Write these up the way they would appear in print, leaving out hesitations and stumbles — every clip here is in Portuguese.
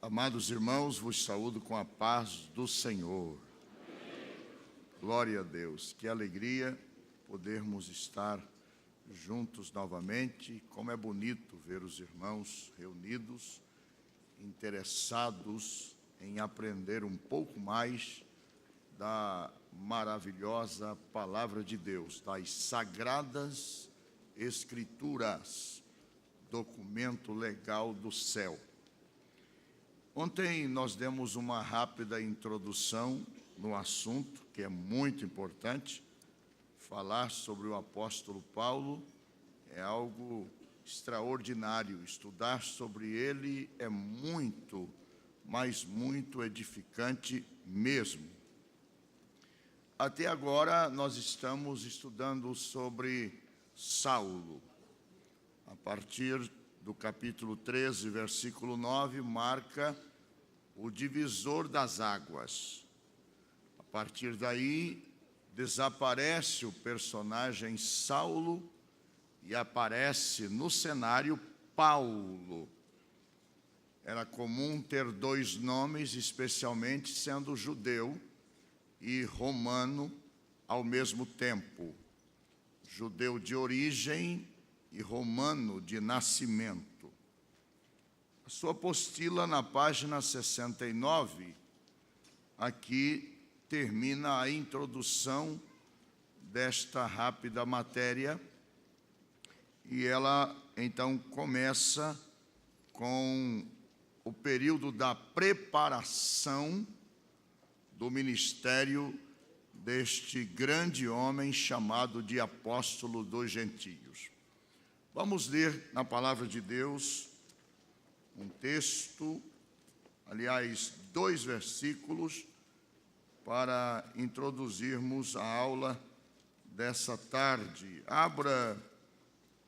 Amados irmãos, vos saúdo com a paz do Senhor. Glória a Deus. Que alegria podermos estar juntos novamente. Como é bonito ver os irmãos reunidos, interessados em aprender um pouco mais da maravilhosa Palavra de Deus, das Sagradas Escrituras, documento legal do céu. Ontem nós demos uma rápida introdução no assunto, que é muito importante. Falar sobre o apóstolo Paulo é algo extraordinário. Estudar sobre ele é muito, mas muito edificante mesmo. Até agora nós estamos estudando sobre Saulo. A partir do capítulo 13, versículo 9, marca o divisor das águas. A partir daí, desaparece o personagem Saulo e aparece no cenário Paulo. Era comum ter dois nomes, especialmente sendo judeu e romano ao mesmo tempo. Judeu de origem e romano de nascimento. A sua apostila na página 69, aqui termina a introdução desta rápida matéria e ela então começa com o período da preparação do ministério deste grande homem chamado de apóstolo dos gentios. Vamos ler na palavra de Deus um texto, aliás, 2 versículos, para introduzirmos a aula dessa tarde. Abra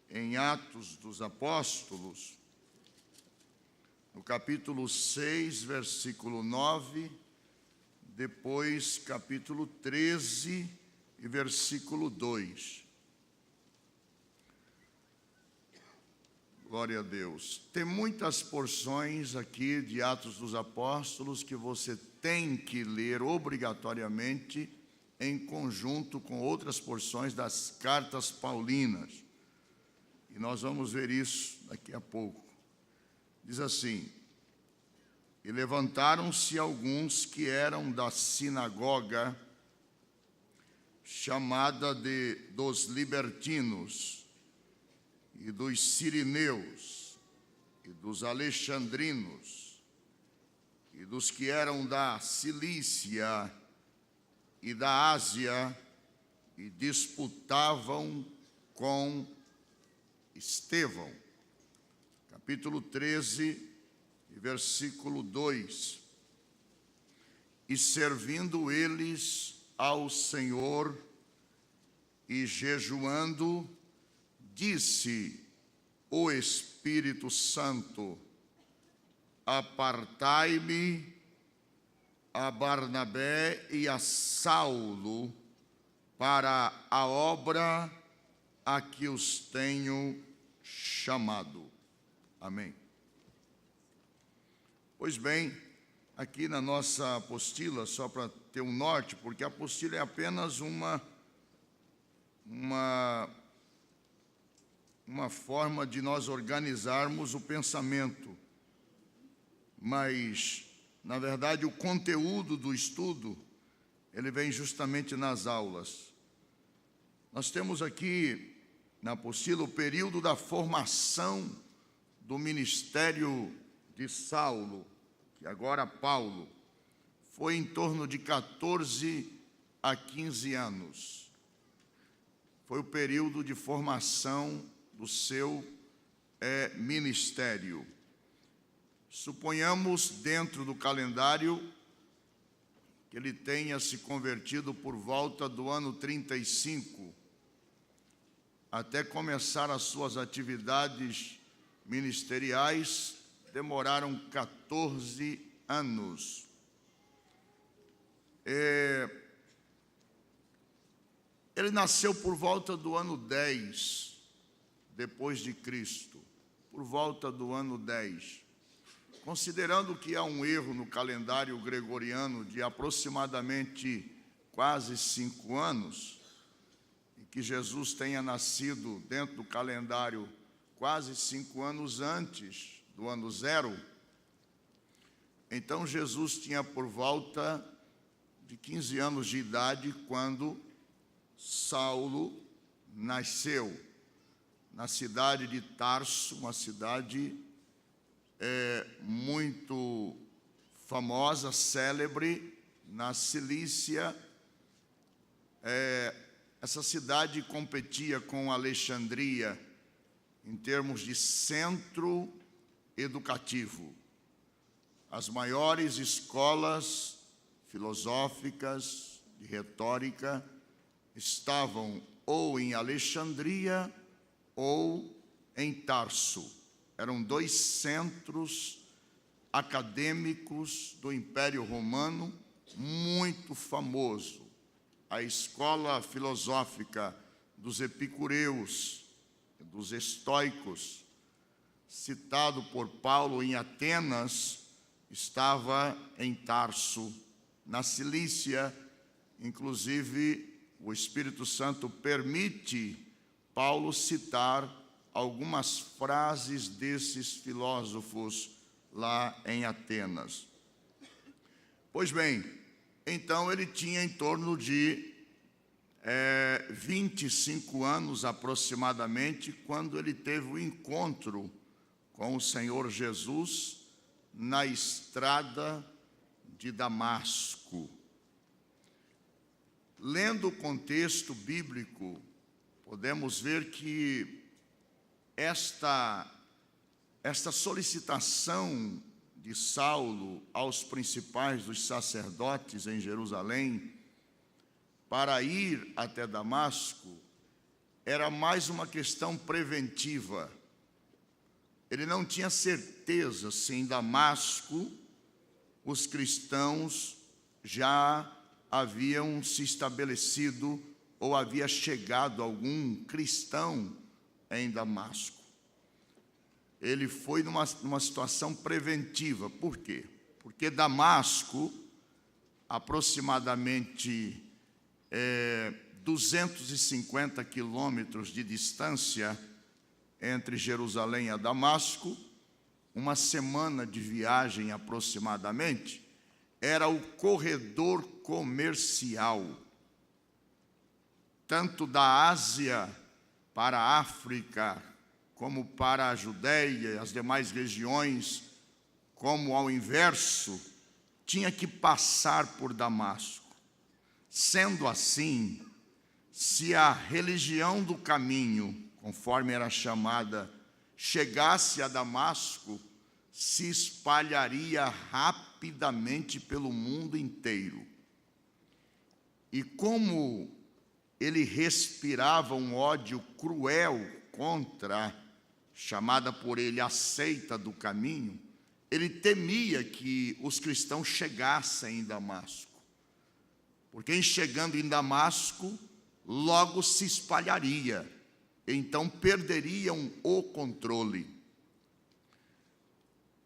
em Atos dos Apóstolos, no capítulo 6, versículo 9, depois capítulo 13 e versículo 2. Glória a Deus. Tem muitas porções aqui de Atos dos Apóstolos que você tem que ler obrigatoriamente em conjunto com outras porções das cartas paulinas. E nós vamos ver isso daqui a pouco. Diz assim: e levantaram-se alguns que eram da sinagoga chamada dos libertinos, e dos sirineus, e dos alexandrinos, e dos que eram da Cilícia e da Ásia, e disputavam com Estevão. Capítulo 13, versículo 2. E servindo eles ao Senhor e jejuando, disse o Espírito Santo: apartai-me a Barnabé e a Saulo para a obra a que os tenho chamado. Amém. Pois bem, aqui na nossa apostila, só para ter um norte, porque a apostila é apenas uma forma de nós organizarmos o pensamento, mas, na verdade, o conteúdo do estudo, ele vem justamente nas aulas. Nós temos aqui, na apostila, o período da formação do ministério de Saulo, que agora Paulo, foi em torno de 14 a 15 anos. Foi o período de formação do seu ministério. Suponhamos, dentro do calendário, que ele tenha se convertido por volta do ano 35, até começar as suas atividades ministeriais, demoraram 14 anos. Ele nasceu por volta do ano 10 depois de Cristo, por volta do ano 10. considerando que há um erro no calendário gregoriano de aproximadamente quase 5 anos, e que Jesus tenha nascido dentro do calendário quase 5 anos antes do ano zero, então Jesus tinha por volta de 15 anos de idade quando Saulo nasceu na cidade de Tarso, uma cidade muito famosa, célebre, na Cilícia. Essa cidade competia com Alexandria em termos de centro educativo. As maiores escolas filosóficas, de retórica, estavam ou em Alexandria ou em Tarso. Eram 2 centros acadêmicos do Império Romano muito famoso. A escola filosófica dos epicureus, dos estoicos, citado por Paulo em Atenas, estava em Tarso, na Cilícia. Inclusive, o Espírito Santo permite Paulo citar algumas frases desses filósofos lá em Atenas. Pois bem, então ele tinha em torno de 25 anos aproximadamente, quando ele teve o encontro com o Senhor Jesus na estrada de Damasco. Lendo o contexto bíblico, podemos ver que esta solicitação de Saulo aos principais dos sacerdotes em Jerusalém para ir até Damasco era mais uma questão preventiva. Ele não tinha certeza se em Damasco os cristãos já haviam se estabelecido ou havia chegado algum cristão em Damasco. Ele foi numa situação preventiva. Por quê? Porque Damasco, aproximadamente 250 quilômetros de distância entre Jerusalém e Damasco, uma semana de viagem aproximadamente, era o corredor comercial, tanto da Ásia para a África, como para a Judéia e as demais regiões, como ao inverso, tinha que passar por Damasco. Sendo assim, se a religião do caminho, conforme era chamada, chegasse a Damasco, se espalharia rapidamente pelo mundo inteiro. E como ele respirava um ódio cruel contra, chamada por ele a seita do caminho, ele temia que os cristãos chegassem em Damasco, porque em chegando em Damasco, logo se espalharia, então perderiam o controle.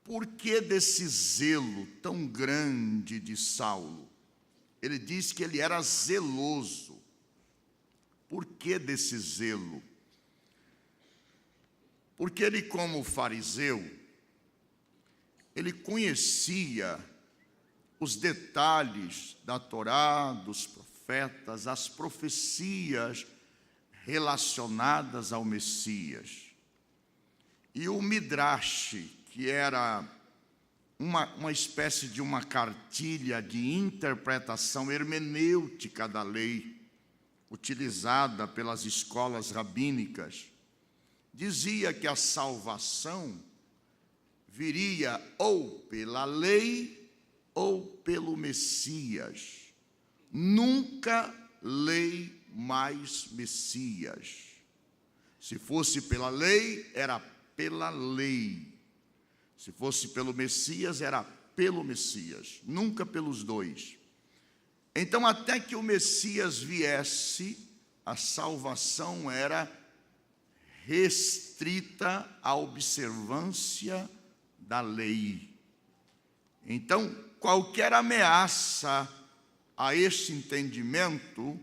Por que desse zelo tão grande de Saulo? Ele diz que ele era zeloso. Por que desse zelo? Porque ele, como fariseu, ele conhecia os detalhes da Torá, dos profetas, as profecias relacionadas ao Messias. E o Midrash, que era uma espécie de uma cartilha de interpretação hermenêutica da lei, utilizada pelas escolas rabínicas, dizia que a salvação viria ou pela lei ou pelo Messias. Nunca lei mais Messias. Se fosse pela lei, era pela lei. Se fosse pelo Messias, era pelo Messias. Nunca pelos dois. Então, até que o Messias viesse, a salvação era restrita à observância da lei. Então, qualquer ameaça a este entendimento,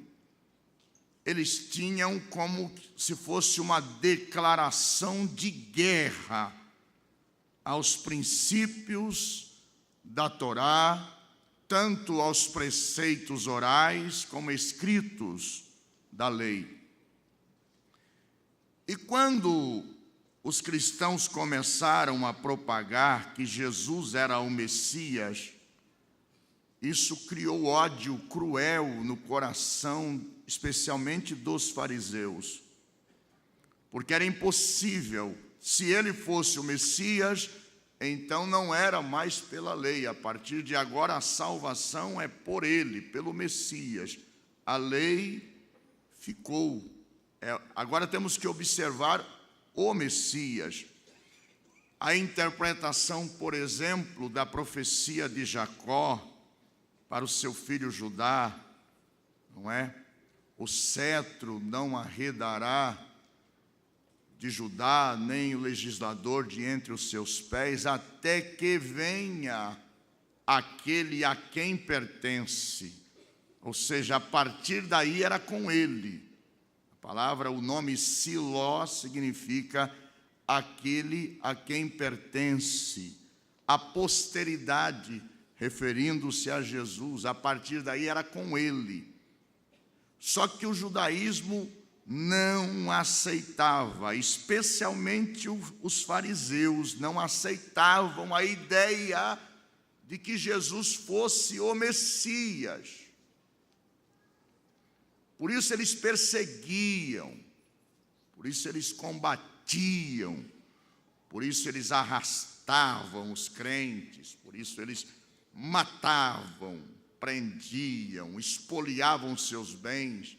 eles tinham como se fosse uma declaração de guerra aos princípios da Torá, tanto aos preceitos orais como escritos da lei. E quando os cristãos começaram a propagar que Jesus era o Messias, isso criou ódio cruel no coração, especialmente dos fariseus, porque era impossível. Se ele fosse o Messias, então não era mais pela lei. A partir de agora a salvação é por ele, pelo Messias. A lei ficou. Agora temos que observar o Messias. A interpretação, por exemplo, da profecia de Jacó para o seu filho Judá, não é? O cetro não arredará de Judá, nem o legislador de entre os seus pés, até que venha aquele a quem pertence. Ou seja, a partir daí era com ele. A palavra, o nome Siló significa aquele a quem pertence. A posteridade, referindo-se a Jesus, a partir daí era com ele. Só que o judaísmo não aceitava, especialmente os fariseus, não aceitavam a ideia de que Jesus fosse o Messias. Por isso eles perseguiam, por isso eles combatiam, por isso eles arrastavam os crentes, por isso eles matavam, prendiam, espoliavam seus bens.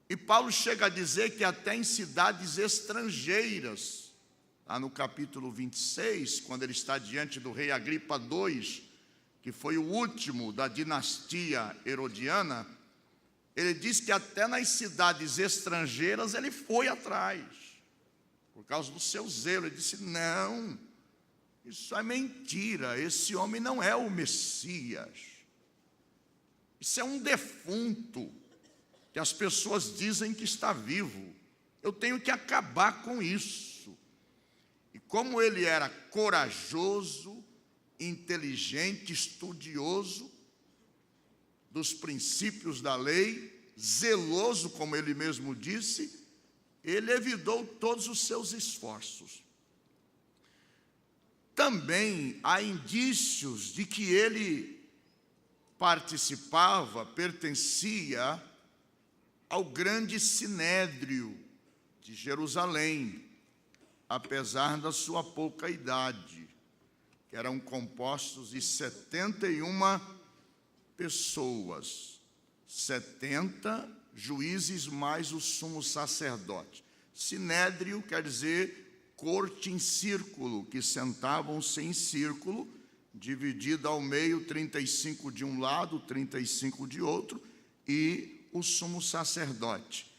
E Paulo chega a dizer que até em cidades estrangeiras, lá no capítulo 26, quando ele está diante do rei Agripa II, que foi o último da dinastia herodiana, ele diz que até nas cidades estrangeiras ele foi atrás, por causa do seu zelo. Ele disse: não, isso é mentira, esse homem não é o Messias, isso é um defunto, que as pessoas dizem que está vivo. Eu tenho que acabar com isso. E como ele era corajoso, inteligente, estudioso dos princípios da lei, zeloso, como ele mesmo disse, ele evitou todos os seus esforços. Também há indícios de que ele participava, pertencia ao grande sinédrio de Jerusalém, apesar da sua pouca idade, que eram compostos de 71 pessoas, 70 juízes mais o sumo sacerdote. Sinédrio quer dizer corte em círculo, que sentavam-se em círculo, dividida ao meio, 35 de um lado, 35 de outro, e o sumo sacerdote,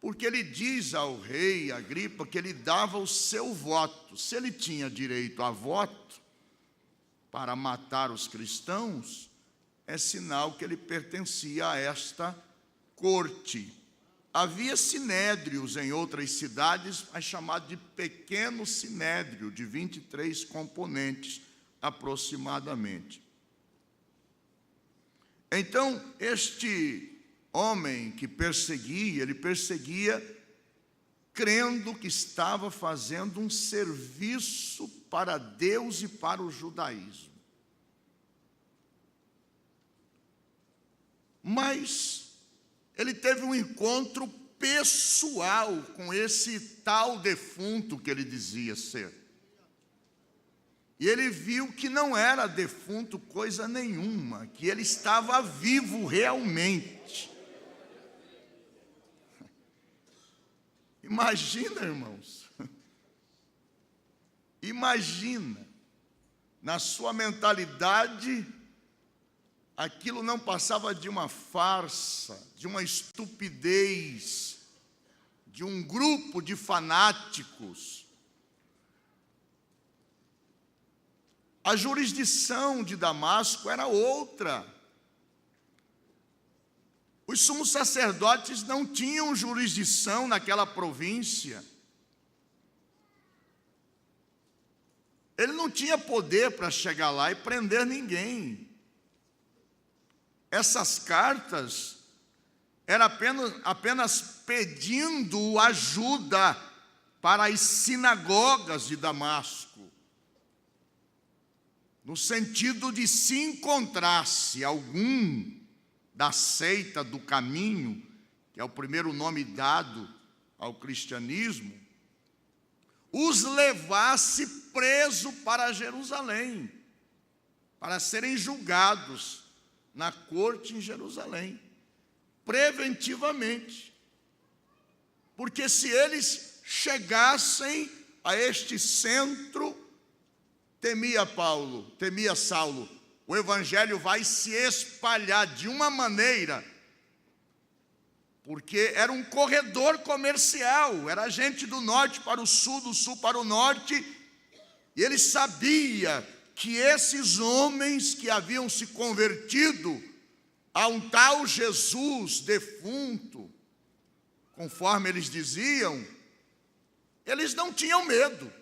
porque ele diz ao rei Agripa que ele dava o seu voto. Se ele tinha direito a voto para matar os cristãos, é sinal que ele pertencia a esta corte. Havia sinédrios em outras cidades, mas chamado de pequeno sinédrio, de 23 componentes aproximadamente. Então, este homem que perseguia, ele perseguia crendo que estava fazendo um serviço para Deus e para o judaísmo. Mas ele teve um encontro pessoal com esse tal defunto que ele dizia ser. E ele viu que não era defunto coisa nenhuma, que ele estava vivo realmente. Imagina, irmãos, imagina, na sua mentalidade, aquilo não passava de uma farsa, de uma estupidez, de um grupo de fanáticos. A jurisdição de Damasco era outra. Os sumos sacerdotes não tinham jurisdição naquela província. Ele não tinha poder para chegar lá e prender ninguém. Essas cartas eram apenas pedindo ajuda para as sinagogas de Damasco, no sentido de se encontrasse algum da seita do caminho, que é o primeiro nome dado ao cristianismo, os levasse preso para Jerusalém, para serem julgados na corte em Jerusalém, preventivamente. Porque se eles chegassem a este centro, temia Saulo, o evangelho vai se espalhar de uma maneira, porque era um corredor comercial, era gente do norte para o sul, do sul para o norte, e ele sabia que esses homens que haviam se convertido a um tal Jesus defunto, conforme eles diziam, eles não tinham medo,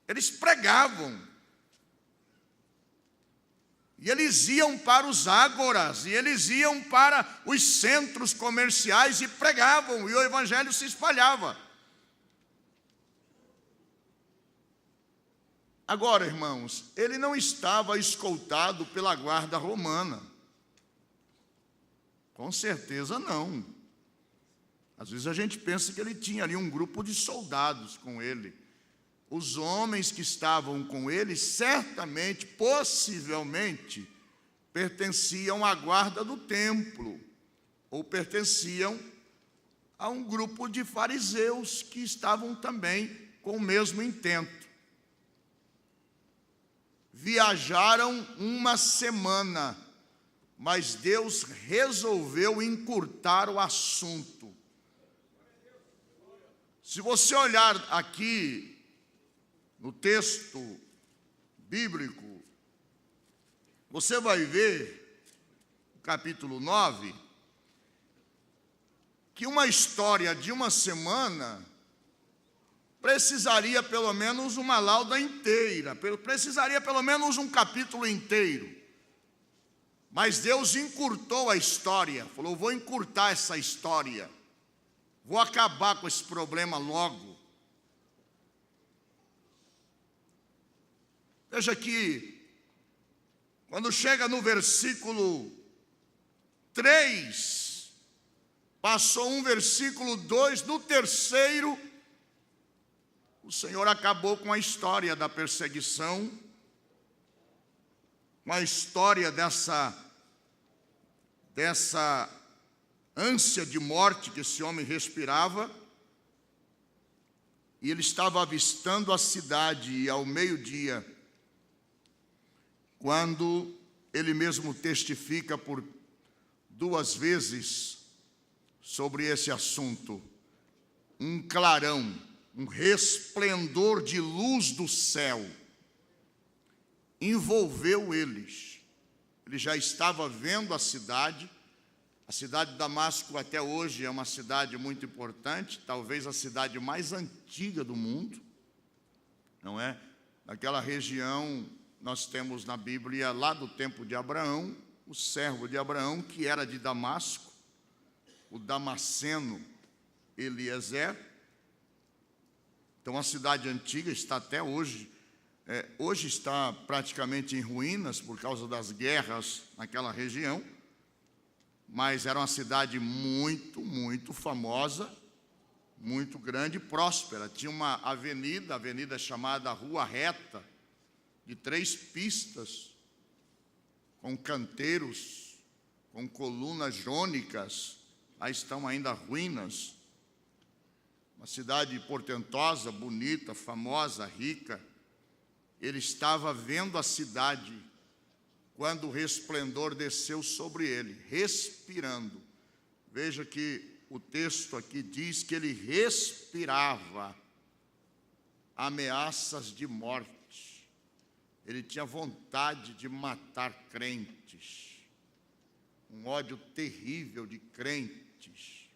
eles pregavam. E eles iam para os ágoras, e eles iam para os centros comerciais e pregavam, e o evangelho se espalhava. Agora, irmãos, ele não estava escoltado pela guarda romana. Com certeza não. Às vezes a gente pensa que ele tinha ali um grupo de soldados com ele. Os homens que estavam com ele, certamente, possivelmente, pertenciam à guarda do templo, ou pertenciam a um grupo de fariseus que estavam também com o mesmo intento. Viajaram uma semana, mas Deus resolveu encurtar o assunto. Se você olhar aqui no texto bíblico, você vai ver, no capítulo 9, que uma história de uma semana precisaria pelo menos uma lauda inteira, precisaria pelo menos um capítulo inteiro. Mas Deus encurtou a história, falou: vou encurtar essa história, vou acabar com esse problema logo. Veja que, quando chega no versículo 3, passou um versículo 2, no terceiro, o Senhor acabou com a história da perseguição, com a história dessa ânsia de morte que esse homem respirava, e ele estava avistando a cidade, e ao meio-dia, quando ele mesmo testifica por 2 vezes sobre esse assunto, um clarão, um resplendor de luz do céu envolveu eles. Ele já estava vendo a cidade de Damasco até hoje é uma cidade muito importante, talvez a cidade mais antiga do mundo, não é? Naquela região nós temos na Bíblia, lá do tempo de Abraão, o servo de Abraão, que era de Damasco, o damasceno Eliezer. Então a cidade antiga está até hoje, hoje está praticamente em ruínas por causa das guerras naquela região, mas era uma cidade muito, muito famosa, muito grande e próspera. Tinha uma avenida chamada Rua Reta, de 3 pistas, com canteiros, com colunas jônicas. Lá estão ainda ruínas. Uma cidade portentosa, bonita, famosa, rica. Ele estava vendo a cidade quando o resplendor desceu sobre ele, respirando. Veja que o texto aqui diz que ele respirava ameaças de morte. ele tinha vontade de matar crentes, um ódio terrível de crentes.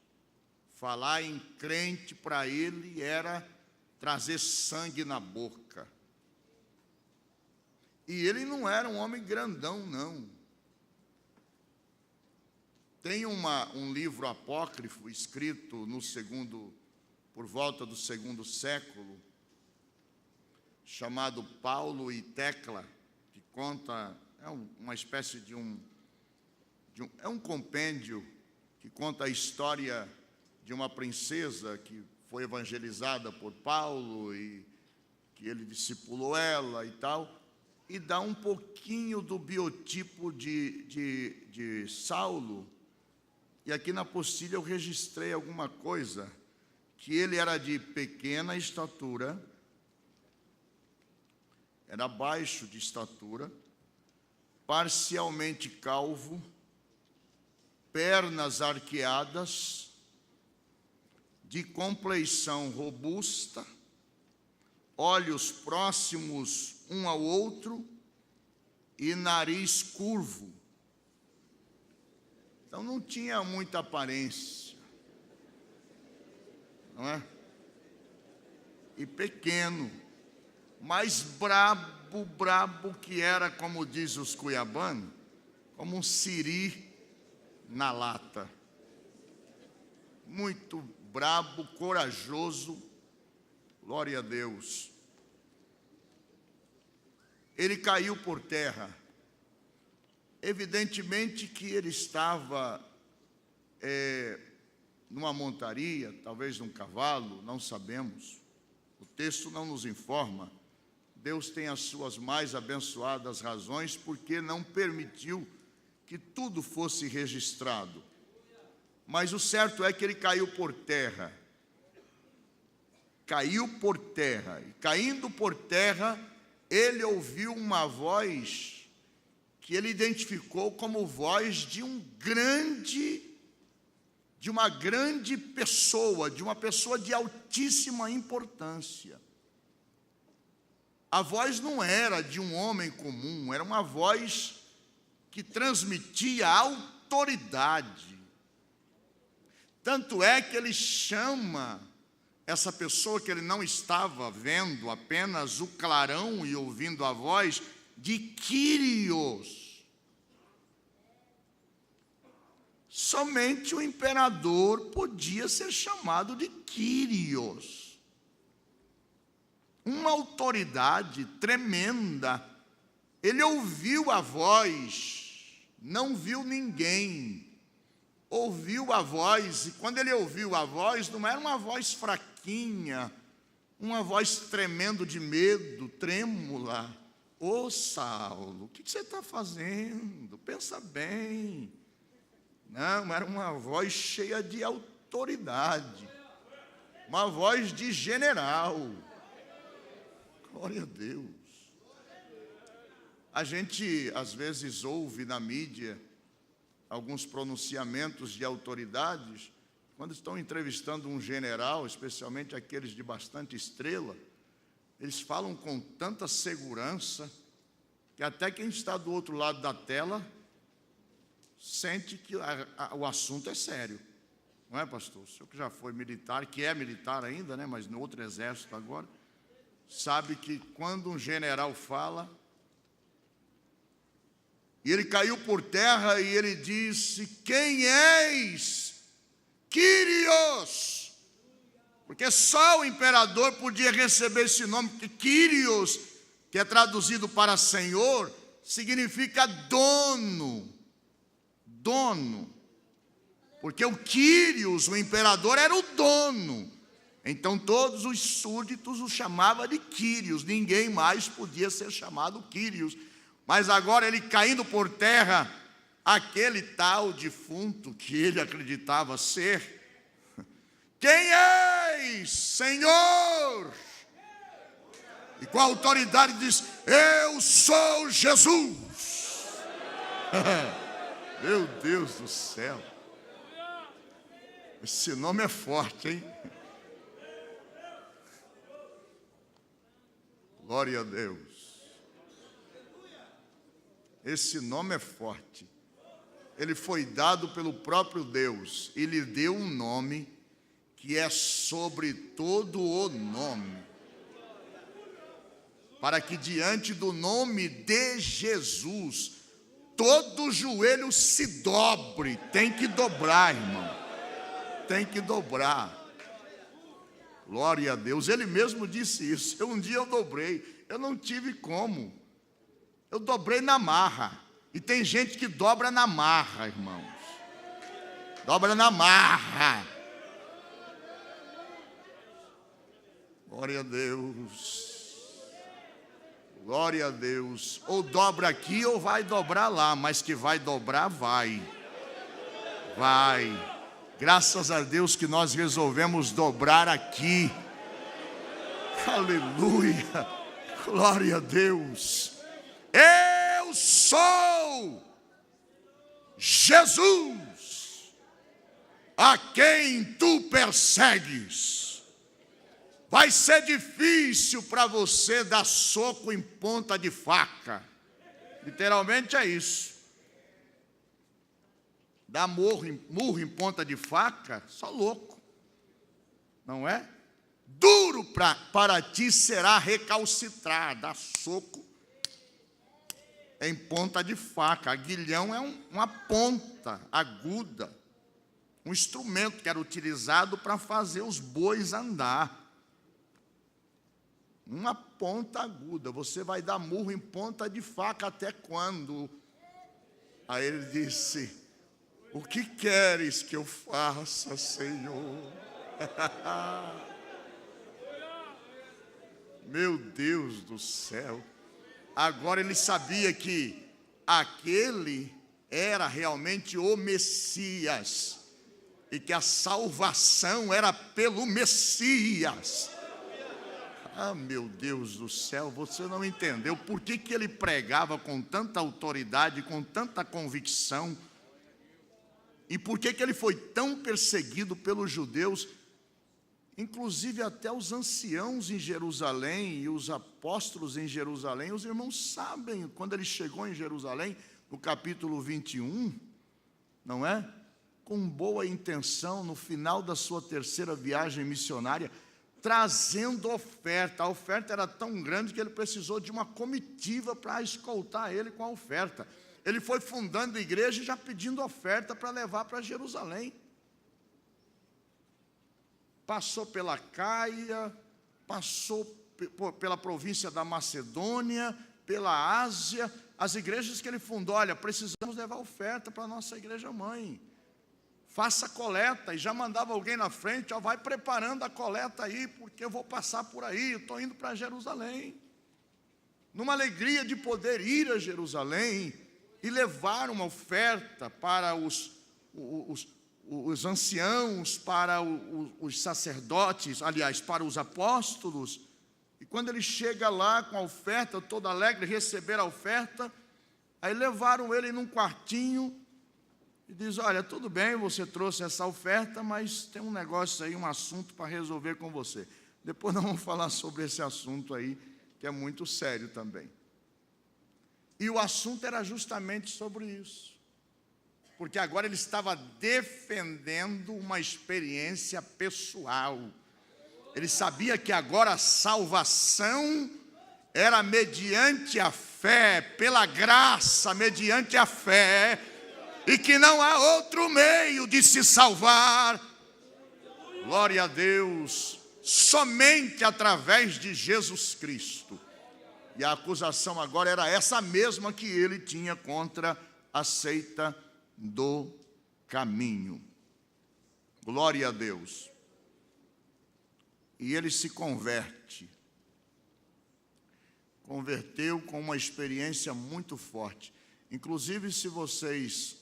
Falar em crente para ele era trazer sangue na boca. E ele não era um homem grandão, não. Tem um livro apócrifo escrito por volta do segundo século, chamado Paulo e Tecla, que conta, uma espécie de um compêndio que conta a história de uma princesa que foi evangelizada por Paulo e que ele discipulou ela e tal, e dá um pouquinho do biotipo de Saulo. E aqui na apostila eu registrei alguma coisa, que ele era de pequena estatura, era baixo de estatura, parcialmente calvo, pernas arqueadas, de compleição robusta, olhos próximos um ao outro e nariz curvo. Então não tinha muita aparência, não é? E pequeno, mas brabo que era, como diz os cuiabanos, como um siri na lata. Muito brabo, corajoso, glória a Deus. Ele caiu por terra. Evidentemente que ele estava numa montaria, talvez num cavalo, não sabemos. O texto não nos informa. Deus tem as suas mais abençoadas razões porque não permitiu que tudo fosse registrado. Mas o certo é que ele caiu por terra. Caiu por terra. E caindo por terra, ele ouviu uma voz que ele identificou como voz de uma grande pessoa, de uma pessoa de altíssima importância. A voz não era de um homem comum, era uma voz que transmitia autoridade. Tanto é que ele chama essa pessoa que ele não estava vendo, apenas o clarão e ouvindo a voz, de Quírios. Somente o imperador podia ser chamado de Quírios. Uma autoridade tremenda. Ele ouviu a voz, não viu ninguém. Ouviu a voz, e quando ele ouviu a voz, não era uma voz fraquinha, uma voz tremendo de medo, trêmula. Ô Saulo, o que você está fazendo? Pensa bem. Não, era uma voz cheia de autoridade, uma voz de general. Glória a Deus. A gente, às vezes, ouve na mídia alguns pronunciamentos de autoridades, quando estão entrevistando um general, especialmente aqueles de bastante estrela, eles falam com tanta segurança, que até quem está do outro lado da tela sente que o assunto é sério. Não é, pastor? O senhor que já foi militar, que é militar ainda, né, mas no outro exército agora, sabe que quando um general fala, e ele caiu por terra e ele disse: quem és? Quírios. Porque só o imperador podia receber esse nome, porque Quírios, que é traduzido para Senhor, significa dono. Dono. Porque o Quírios, o imperador, era o dono. Então todos os súditos o chamavam de Quírios. Ninguém mais podia ser chamado Quírios. Mas agora ele caindo por terra, aquele tal defunto que ele acreditava ser, quem és, Senhor? E com a autoridade diz: eu sou Jesus. Meu Deus do céu. Esse nome é forte, hein? Glória a Deus. Esse nome é forte. Ele foi dado pelo próprio Deus e lhe deu um nome que é sobre todo o nome, para que diante do nome de Jesus todo joelho se dobre. Tem que dobrar, irmão, tem que dobrar. Glória a Deus. Ele mesmo disse isso. Um dia eu dobrei, eu não tive como, eu dobrei na marra. E tem gente que dobra na marra, irmãos, dobra na marra. Glória a Deus, glória a Deus. Ou dobra aqui ou vai dobrar lá, mas que vai dobrar, vai. Graças a Deus que nós resolvemos dobrar aqui. Aleluia, glória a Deus. Eu sou Jesus, a quem tu persegues. Vai ser difícil para você dar soco em ponta de faca. Literalmente é isso. Dar murro em ponta de faca, só louco, não é? Duro para ti será recalcitrar, dar soco em ponta de faca. Aguilhão é uma ponta aguda, um instrumento que era utilizado para fazer os bois andar. Uma ponta aguda. Você vai dar murro em ponta de faca até quando? Aí ele disse: o que queres que eu faça, Senhor? Meu Deus do céu. Agora ele sabia que aquele era realmente o Messias e que a salvação era pelo Messias. Ah, meu Deus do céu, você não entendeu por que ele pregava com tanta autoridade, com tanta convicção, e por que ele foi tão perseguido pelos judeus. Inclusive até os anciãos em Jerusalém e os apóstolos em Jerusalém, os irmãos sabem, quando ele chegou em Jerusalém, no capítulo 21, não é? Com boa intenção, no final da sua terceira viagem missionária, trazendo oferta. A oferta era tão grande que ele precisou de uma comitiva para escoltar ele com a oferta. Ele foi fundando a igreja e já pedindo oferta para levar para Jerusalém. Passou pela Caia, passou pela província da Macedônia, pela Ásia. As igrejas que ele fundou: olha, precisamos levar oferta para a nossa igreja mãe. Faça coleta. E já mandava alguém na frente: ó, vai preparando a coleta aí, porque eu vou passar por aí, eu estou indo para Jerusalém. Numa alegria de poder ir a Jerusalém e levar uma oferta para os anciãos, para os sacerdotes, aliás, para os apóstolos. E quando ele chega lá com a oferta, todo alegre, receber a oferta, aí levaram ele num quartinho e diz: olha, tudo bem, você trouxe essa oferta, mas tem um negócio aí, um assunto para resolver com você. Depois nós vamos falar sobre esse assunto aí, que é muito sério também. E o assunto era justamente sobre isso. Porque agora ele estava defendendo uma experiência pessoal. Ele sabia que agora a salvação era mediante a fé, pela graça, mediante a fé, e que não há outro meio de se salvar. Glória a Deus, somente através de Jesus Cristo. E a acusação agora era essa mesma que ele tinha contra a seita do caminho. Glória a Deus. E ele se converte. Converteu com uma experiência muito forte. Inclusive, se vocês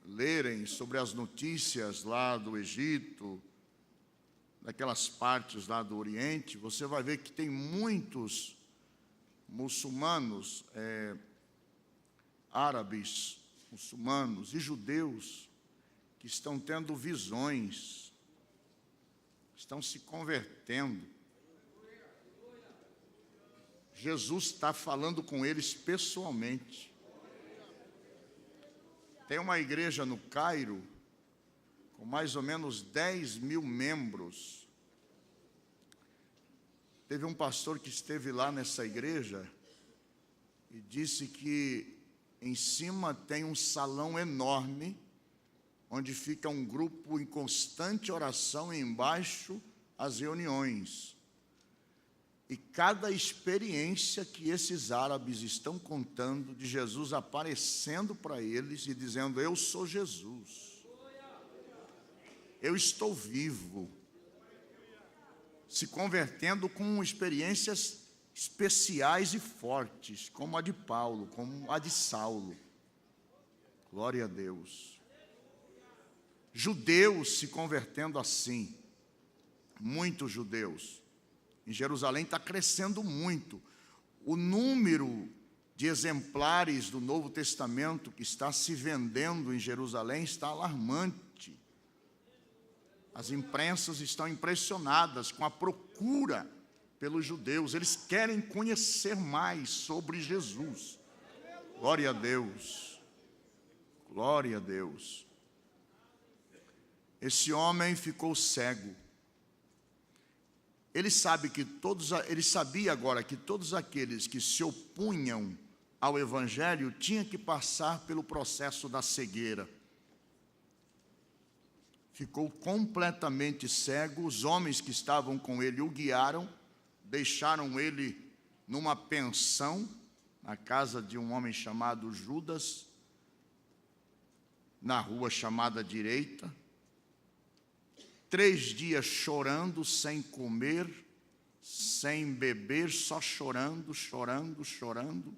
lerem sobre as notícias lá do Egito, daquelas partes lá do Oriente, você vai ver que tem muitos muçulmanos, árabes, muçulmanos e judeus que estão tendo visões, estão se convertendo. Jesus está falando com eles pessoalmente. Tem uma igreja no Cairo, com mais ou menos 10 mil membros. Teve um pastor que esteve lá nessa igreja e disse que em cima tem um salão enorme, onde fica um grupo em constante oração, e embaixo as reuniões. E cada experiência que esses árabes estão contando de Jesus aparecendo para eles e dizendo: eu sou Jesus, eu estou vivo, se convertendo com experiências especiais e fortes, como a de Paulo, como a de Saulo. Glória a Deus. Judeus se convertendo assim, muitos judeus. Em Jerusalém está crescendo muito. O número de exemplares do Novo Testamento que está se vendendo em Jerusalém está alarmante. As imprensas estão impressionadas com a procura pelos judeus. Eles querem conhecer mais sobre Jesus. Glória a Deus. Glória a Deus. Esse homem ficou cego. Ele sabia agora que todos aqueles que se opunham ao Evangelho tinham que passar pelo processo da cegueira. Ficou completamente cego. Os homens que estavam com ele o guiaram, deixaram ele numa pensão, na casa de um homem chamado Judas, na rua chamada Direita. 3 dias chorando, sem comer, sem beber, só chorando, chorando, chorando.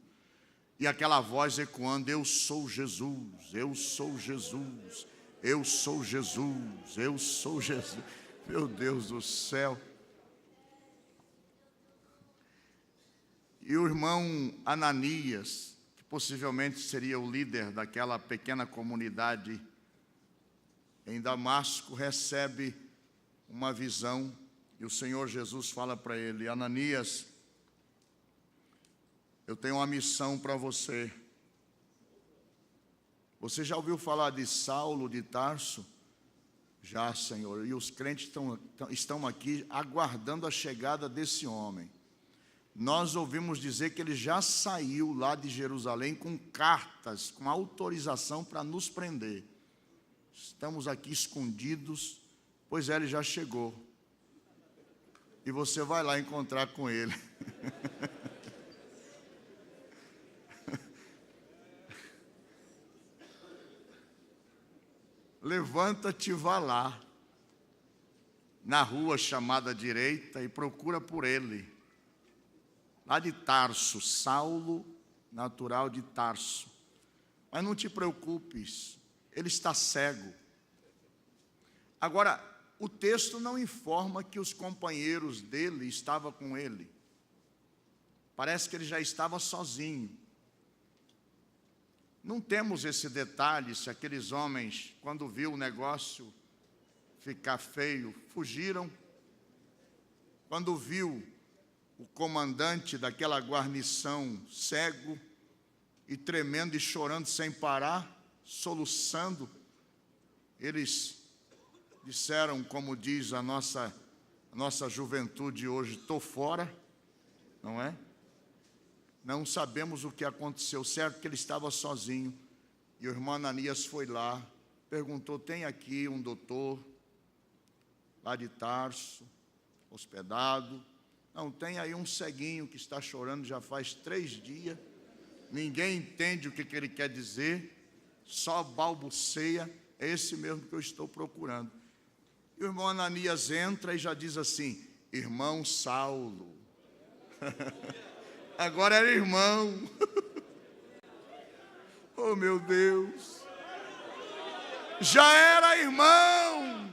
E aquela voz ecoando: eu sou Jesus, eu sou Jesus, eu sou Jesus, eu sou Jesus. Meu Deus do céu. E o irmão Ananias, que possivelmente seria o líder daquela pequena comunidade em Damasco, recebe uma visão e o Senhor Jesus fala para ele: Ananias, eu tenho uma missão para você. Você já ouviu falar de Saulo de Tarso? Já, Senhor. E os crentes estão aqui aguardando a chegada desse homem. Nós ouvimos dizer que ele já saiu lá de Jerusalém com cartas, com autorização para nos prender. Estamos aqui escondidos. Pois é, ele já chegou. E você vai lá encontrar com ele. Levanta-te e vá lá, na rua chamada Direita, e procura por ele. Lá de Tarso, Saulo, natural de Tarso. Mas não te preocupes, ele está cego. Agora, o texto não informa que os companheiros dele estavam com ele. Parece que ele já estava sozinho. Não temos esse detalhe se aqueles homens, quando viu o negócio ficar feio, fugiram. Quando viu o comandante daquela guarnição cego e tremendo e chorando sem parar, soluçando, eles disseram, como diz a nossa juventude hoje: estou fora, não é? Não sabemos o que aconteceu, certo que ele estava sozinho. E o irmão Ananias foi lá, perguntou: tem aqui um doutor, lá de Tarso, hospedado? Não, tem aí um ceguinho que está chorando já faz 3 dias, ninguém entende o que ele quer dizer, só balbuceia, é esse mesmo que eu estou procurando. E o irmão Ananias entra e já diz assim: irmão Saulo. Agora era irmão. Oh, meu Deus. Já era irmão.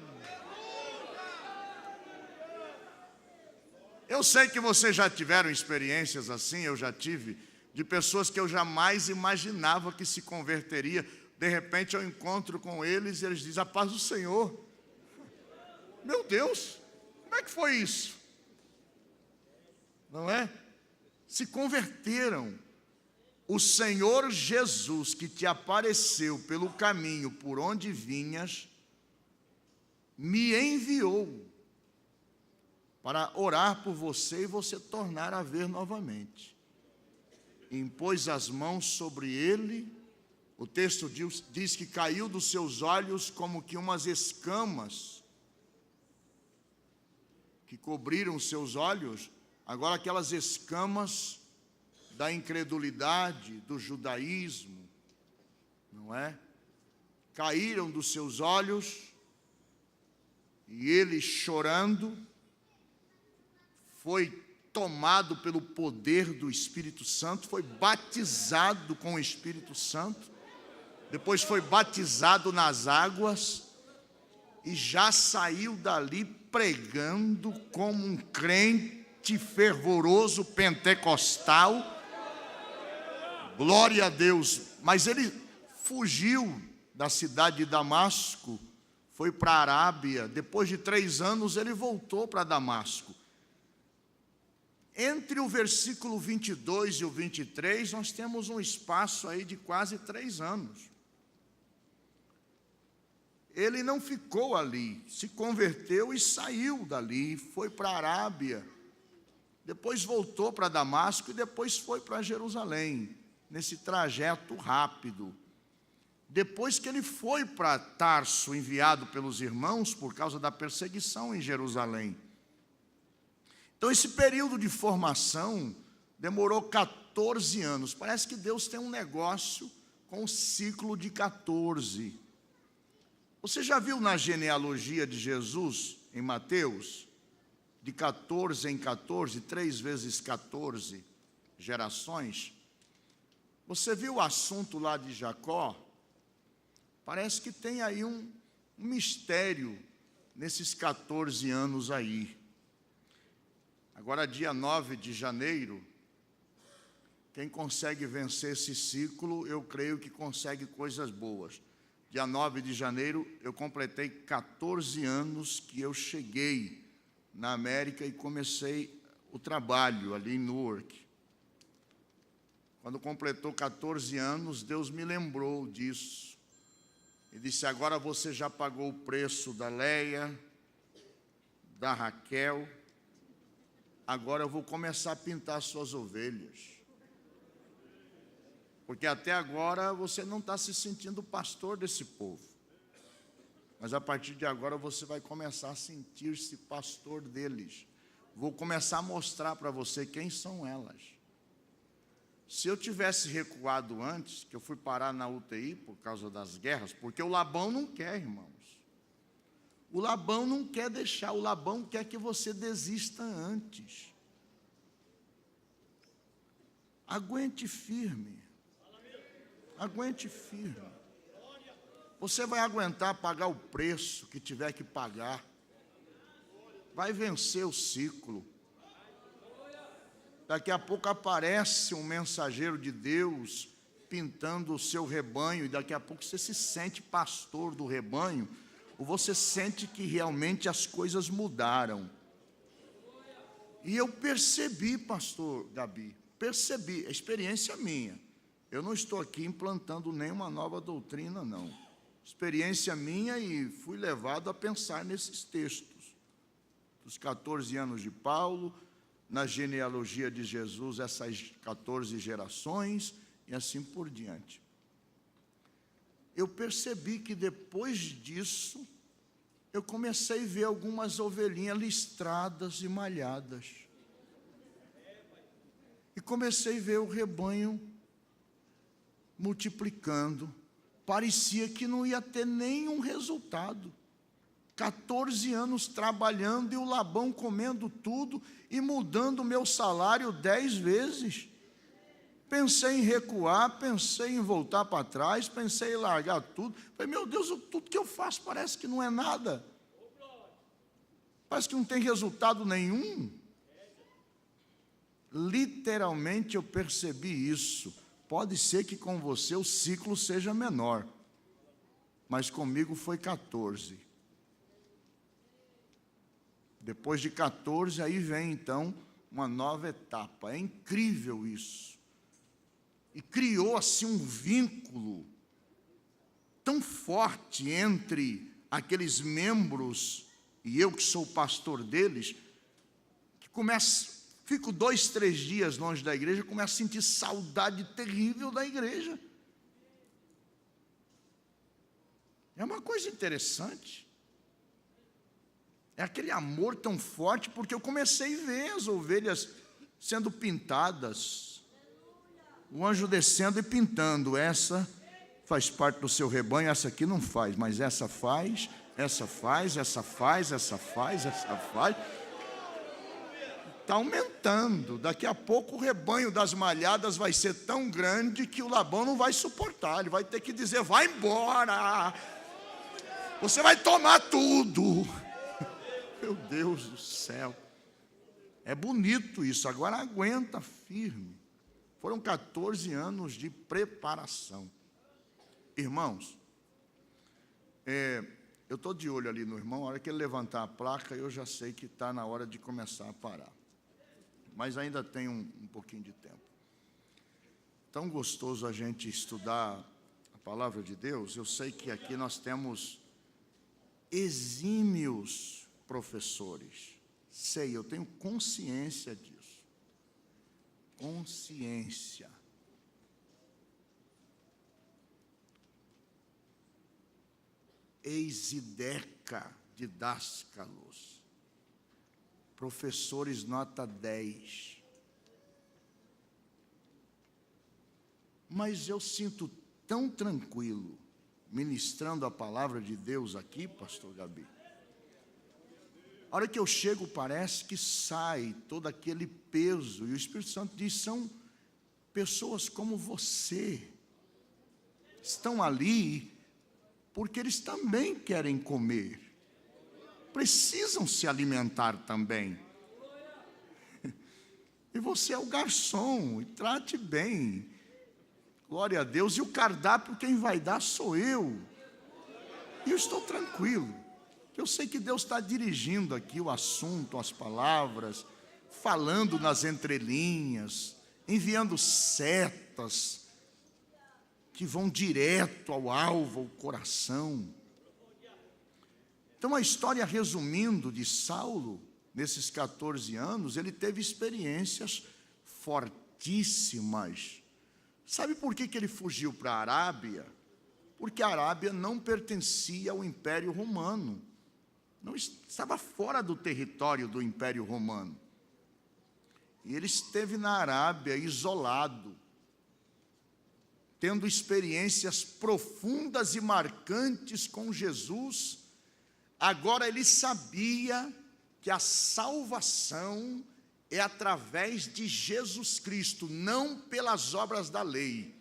Eu sei que vocês já tiveram experiências assim, eu já tive, de pessoas que eu jamais imaginava que se converteria. De repente eu encontro com eles e eles dizem: a paz do Senhor. Meu Deus, como é que foi isso? Não é? se converteram. O Senhor Jesus, que te apareceu pelo caminho por onde vinhas, me enviou para orar por você e você tornar a ver novamente. Impôs as mãos sobre ele, o texto diz que caiu dos seus olhos como que umas escamas que cobriram os seus olhos, agora aquelas escamas da incredulidade, do judaísmo, não é? Caíram dos seus olhos e ele, chorando, foi tomado pelo poder do Espírito Santo, foi batizado com o Espírito Santo, depois foi batizado nas águas e já saiu dali pregando como um crente fervoroso pentecostal. Glória a Deus. Mas ele fugiu da cidade de Damasco, foi para a Arábia. Depois de 3 anos ele voltou para Damasco. Entre o versículo 22 e o 23, nós temos um espaço aí de quase 3 anos. Ele não ficou ali, se converteu e saiu dali, foi para a Arábia, depois voltou para Damasco e depois foi para Jerusalém, nesse trajeto rápido. Depois que ele foi para Tarso, enviado pelos irmãos por causa da perseguição em Jerusalém. Então esse período de formação demorou 14 anos. Parece que Deus tem um negócio com o ciclo de 14. Você já viu na genealogia de Jesus, em Mateus, de 14 em 14, 3 vezes 14 gerações? Você viu o assunto lá de Jacó? Parece que tem aí um mistério nesses 14 anos aí. Agora, dia 9 de janeiro, quem consegue vencer esse ciclo, eu creio que consegue coisas boas. Dia 9 de janeiro, eu completei 14 anos que eu cheguei na América e comecei o trabalho ali em Newark. Quando completou 14 anos, Deus me lembrou disso. E disse: agora você já pagou o preço da Leia, da Raquel, agora eu vou começar a pintar suas ovelhas. Porque até agora você não está se sentindo pastor desse povo. Mas a partir de agora você vai começar a sentir-se pastor deles. Vou começar a mostrar para você quem são elas. Se eu tivesse recuado antes, que eu fui parar na UTI por causa das guerras, porque o Labão não quer, irmãos. O Labão não quer deixar, o Labão quer que você desista antes. Aguente firme. Aguente firme. Você vai aguentar pagar o preço que tiver que pagar. Vai vencer o ciclo. Daqui a pouco aparece um mensageiro de Deus pintando o seu rebanho, e daqui a pouco você se sente pastor do rebanho, ou você sente que realmente as coisas mudaram. E eu percebi, pastor Gabi, percebi, a experiência minha. Eu não estou aqui implantando nenhuma nova doutrina, não. Experiência minha, e fui levado a pensar nesses textos. Dos 14 anos de Paulo, na genealogia de Jesus, essas 14 gerações, e assim por diante. Eu percebi que depois disso, eu comecei a ver algumas ovelhinhas listradas e malhadas. E comecei a ver o rebanho multiplicando. Parecia que não ia ter nenhum resultado. 14 anos trabalhando e o Labão comendo tudo e mudando o meu salário 10 vezes. Pensei em recuar, pensei em voltar para trás, pensei em largar tudo. Falei: meu Deus, tudo que eu faço parece que não é nada. Parece que não tem resultado nenhum. Literalmente eu percebi isso. Pode ser que com você o ciclo seja menor, mas comigo foi 14. Depois de 14, aí vem então uma nova etapa. É incrível isso. E criou assim um vínculo tão forte entre aqueles membros e eu que sou o pastor deles, que fico 2, 3 dias longe da igreja, começo a sentir saudade terrível da igreja. É uma coisa interessante. É aquele amor tão forte, porque eu comecei a ver as ovelhas sendo pintadas, o anjo descendo e pintando. Essa faz parte do seu rebanho, essa aqui não faz, mas essa faz, essa faz, essa faz, essa faz, essa faz. Está aumentando. Daqui a pouco o rebanho das malhadas vai ser tão grande que o Labão não vai suportar. Ele vai ter que dizer: vai embora, você vai tomar tudo. Meu Deus do céu. É bonito isso, agora aguenta firme. Foram 14 anos de preparação. Irmãos, eu estou de olho ali no irmão. A hora que ele levantar a placa, eu já sei que está na hora de começar a parar. Mas ainda tem um pouquinho de tempo. Tão gostoso a gente estudar a palavra de Deus. Eu sei que aqui nós temos exímios professores. Sei, eu tenho consciência disso. Consciência. Eisideca didáscalos. Professores nota 10. Mas eu sinto tão tranquilo ministrando a palavra de Deus aqui, pastor Gabi. A hora que eu chego, parece que sai todo aquele peso. E o Espírito Santo diz: são pessoas como você. Estão ali porque eles também querem comer. Precisam se alimentar também. E você é o garçom, e trate bem. Glória a Deus. E o cardápio quem vai dar sou eu. E eu estou tranquilo. Eu sei que Deus está dirigindo aqui o assunto, as palavras, falando nas entrelinhas, enviando setas que vão direto ao alvo, ao coração. Então, a história, resumindo, de Saulo, nesses 14 anos, ele teve experiências fortíssimas. Sabe por que ele fugiu para a Arábia? Porque a Arábia não pertencia ao Império Romano. Não estava fora do território do Império Romano. E ele esteve na Arábia, isolado, tendo experiências profundas e marcantes com Jesus. Agora ele sabia que a salvação é através de Jesus Cristo, não pelas obras da lei.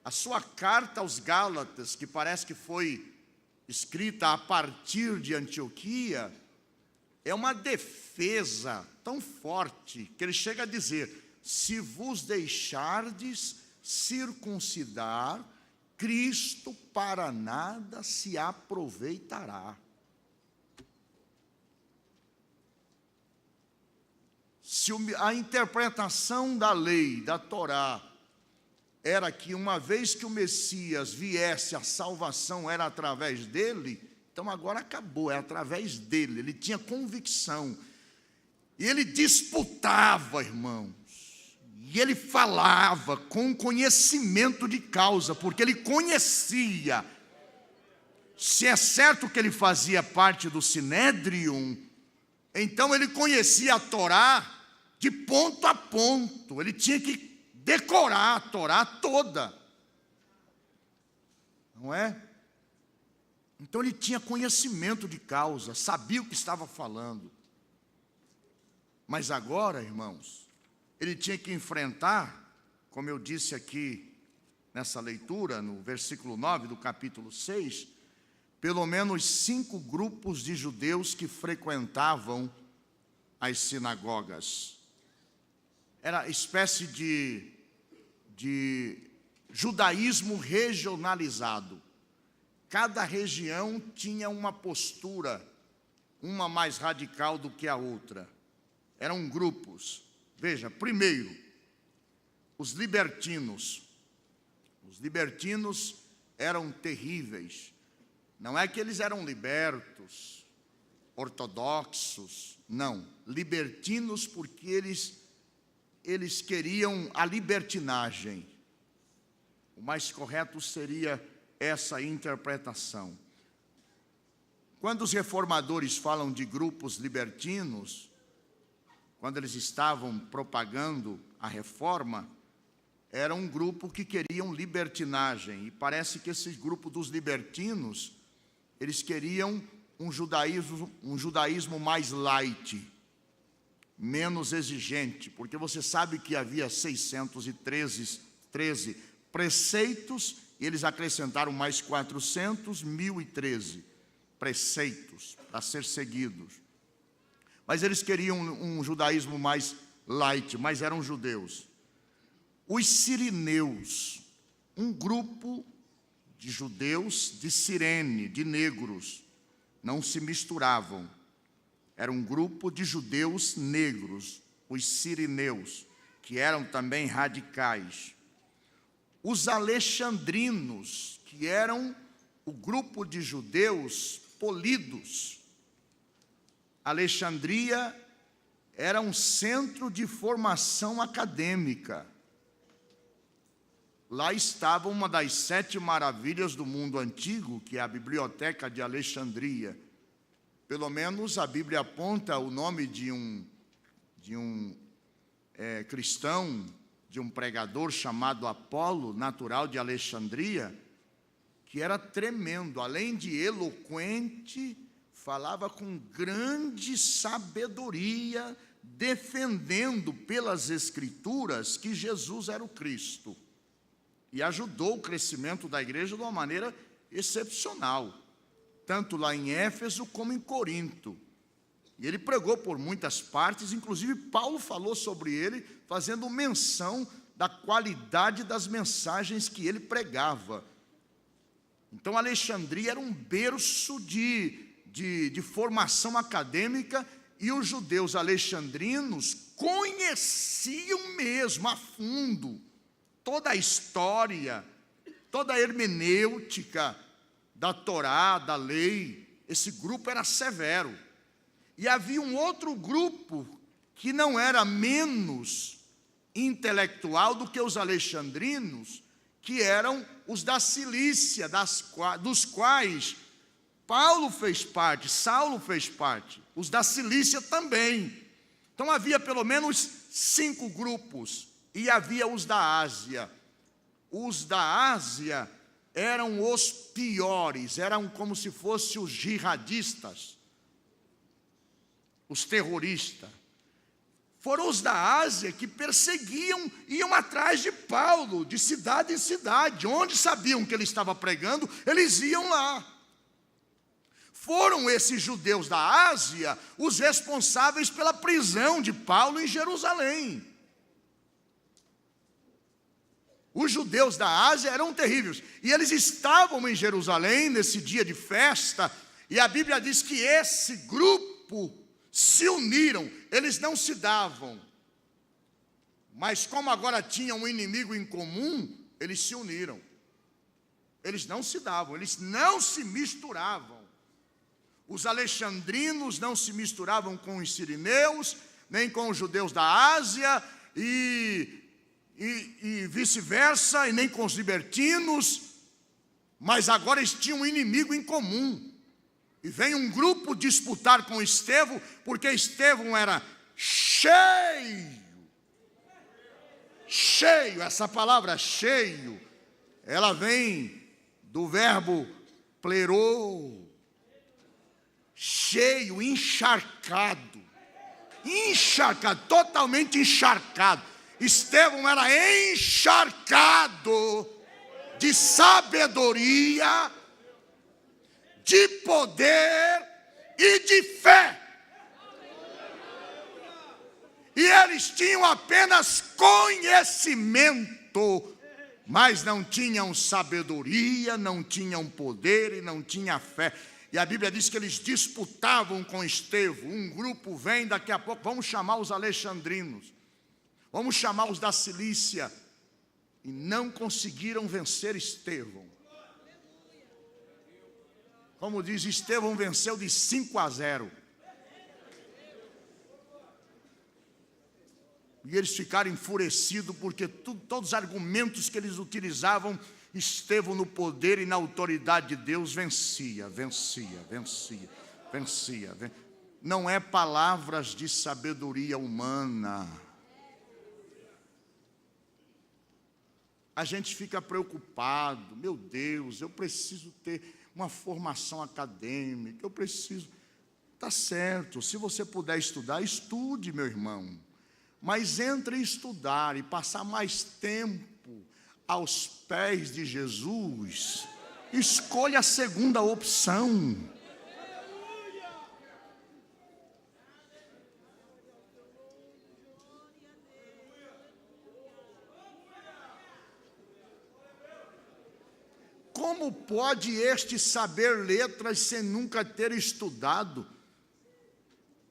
A sua carta aos Gálatas, que parece que foi escrita a partir de Antioquia, é uma defesa tão forte que ele chega a dizer: se vos deixardes circuncidar, Cristo para nada se aproveitará. Se a interpretação da lei, da Torá, era que uma vez que o Messias viesse, a salvação era através dele, então agora acabou, é através dele. Ele tinha convicção. E ele disputava, irmãos. E ele falava com conhecimento de causa, porque ele conhecia. Se é certo que ele fazia parte do Sinédrion, então ele conhecia a Torá de ponto a ponto. Ele tinha que decorar a Torá toda. Não é? Então ele tinha conhecimento de causa, sabia o que estava falando. Mas agora, irmãos, ele tinha que enfrentar, como eu disse aqui nessa leitura, no versículo 9 do capítulo 6, pelo menos 5 grupos de judeus que frequentavam as sinagogas. Era espécie de judaísmo regionalizado. Cada região tinha uma postura, uma mais radical do que a outra. eram grupos. Veja, primeiro, os libertinos. Os libertinos eram terríveis. Não é que eles eram libertos, ortodoxos, não. Libertinos porque eles queriam a libertinagem. O mais correto seria essa interpretação. Quando os reformadores falam de grupos libertinos, quando eles estavam propagando a reforma, era um grupo que queriam libertinagem. E parece que esse grupo dos libertinos, eles queriam um judaísmo mais light, menos exigente, porque você sabe que havia 613 preceitos, e eles acrescentaram mais 400, 1013 preceitos para ser seguidos. Mas eles queriam um judaísmo mais light, mas eram judeus. Os sirineus, um grupo de judeus de Cirene, de negros, não se misturavam. Era um grupo de judeus negros, os sirineus, que eram também radicais. Os alexandrinos, que eram o grupo de judeus polidos. Alexandria era um centro de formação acadêmica. Lá estava uma das 7 maravilhas do mundo antigo, que é a Biblioteca de Alexandria. Pelo menos a Bíblia aponta o nome de um cristão, de um pregador chamado Apolo, natural de Alexandria, que era tremendo. Além de eloquente, falava com grande sabedoria, defendendo pelas Escrituras que Jesus era o Cristo. E ajudou o crescimento da igreja de uma maneira excepcional, tanto lá em Éfeso como em Corinto. E ele pregou por muitas partes, inclusive Paulo falou sobre ele, fazendo menção da qualidade das mensagens que ele pregava. Então Alexandria era um berço de formação acadêmica, e os judeus alexandrinos conheciam mesmo a fundo toda a história, toda a hermenêutica da Torá, da lei. Esse grupo era severo. E havia um outro grupo que não era menos intelectual do que os alexandrinos, que eram os da Cilícia, dos quais Paulo fez parte, Saulo fez parte, os da Cilícia também. Então havia pelo menos 5 grupos. E havia os da Ásia. Os da Ásia eram os piores, eram como se fossem os jihadistas, os terroristas. Foram os da Ásia que perseguiam, iam atrás de Paulo, de cidade em cidade. Onde sabiam que ele estava pregando, eles iam lá. Foram esses judeus da Ásia os responsáveis pela prisão de Paulo em Jerusalém. Os judeus da Ásia eram terríveis. E eles estavam em Jerusalém nesse dia de festa. E a Bíblia diz que esse grupo se uniram. Eles não se davam. Mas como agora tinham um inimigo em comum, eles se uniram. Eles não se davam, eles não se misturavam. Os alexandrinos não se misturavam com os sirineus, nem com os judeus da Ásia, e vice-versa, e nem com os libertinos, mas agora eles tinham um inimigo em comum. E vem um grupo disputar com Estevão, porque Estevão era cheio, essa palavra cheio, ela vem do verbo plerô, cheio, encharcado, totalmente encharcado. Estevão era encharcado de sabedoria, de poder e de fé. E eles tinham apenas conhecimento, mas não tinham sabedoria, não tinham poder e não tinham fé. E a Bíblia diz que eles disputavam com Estevão. Um grupo vem, daqui a pouco vamos chamar os alexandrinos, vamos chamar os da Cilícia. E não conseguiram vencer Estevão. Como diz, Estevão venceu de 5-0. E eles ficaram enfurecidos porque todos os argumentos que eles utilizavam, Estevão no poder e na autoridade de Deus vencia. Não é palavras de sabedoria humana. A gente fica preocupado, meu Deus, eu preciso ter uma formação acadêmica, eu preciso... Tá certo, se você puder estudar, estude, meu irmão. Mas entre estudar e passar mais tempo aos pés de Jesus, escolha a segunda opção. Como pode este saber letras sem nunca ter estudado?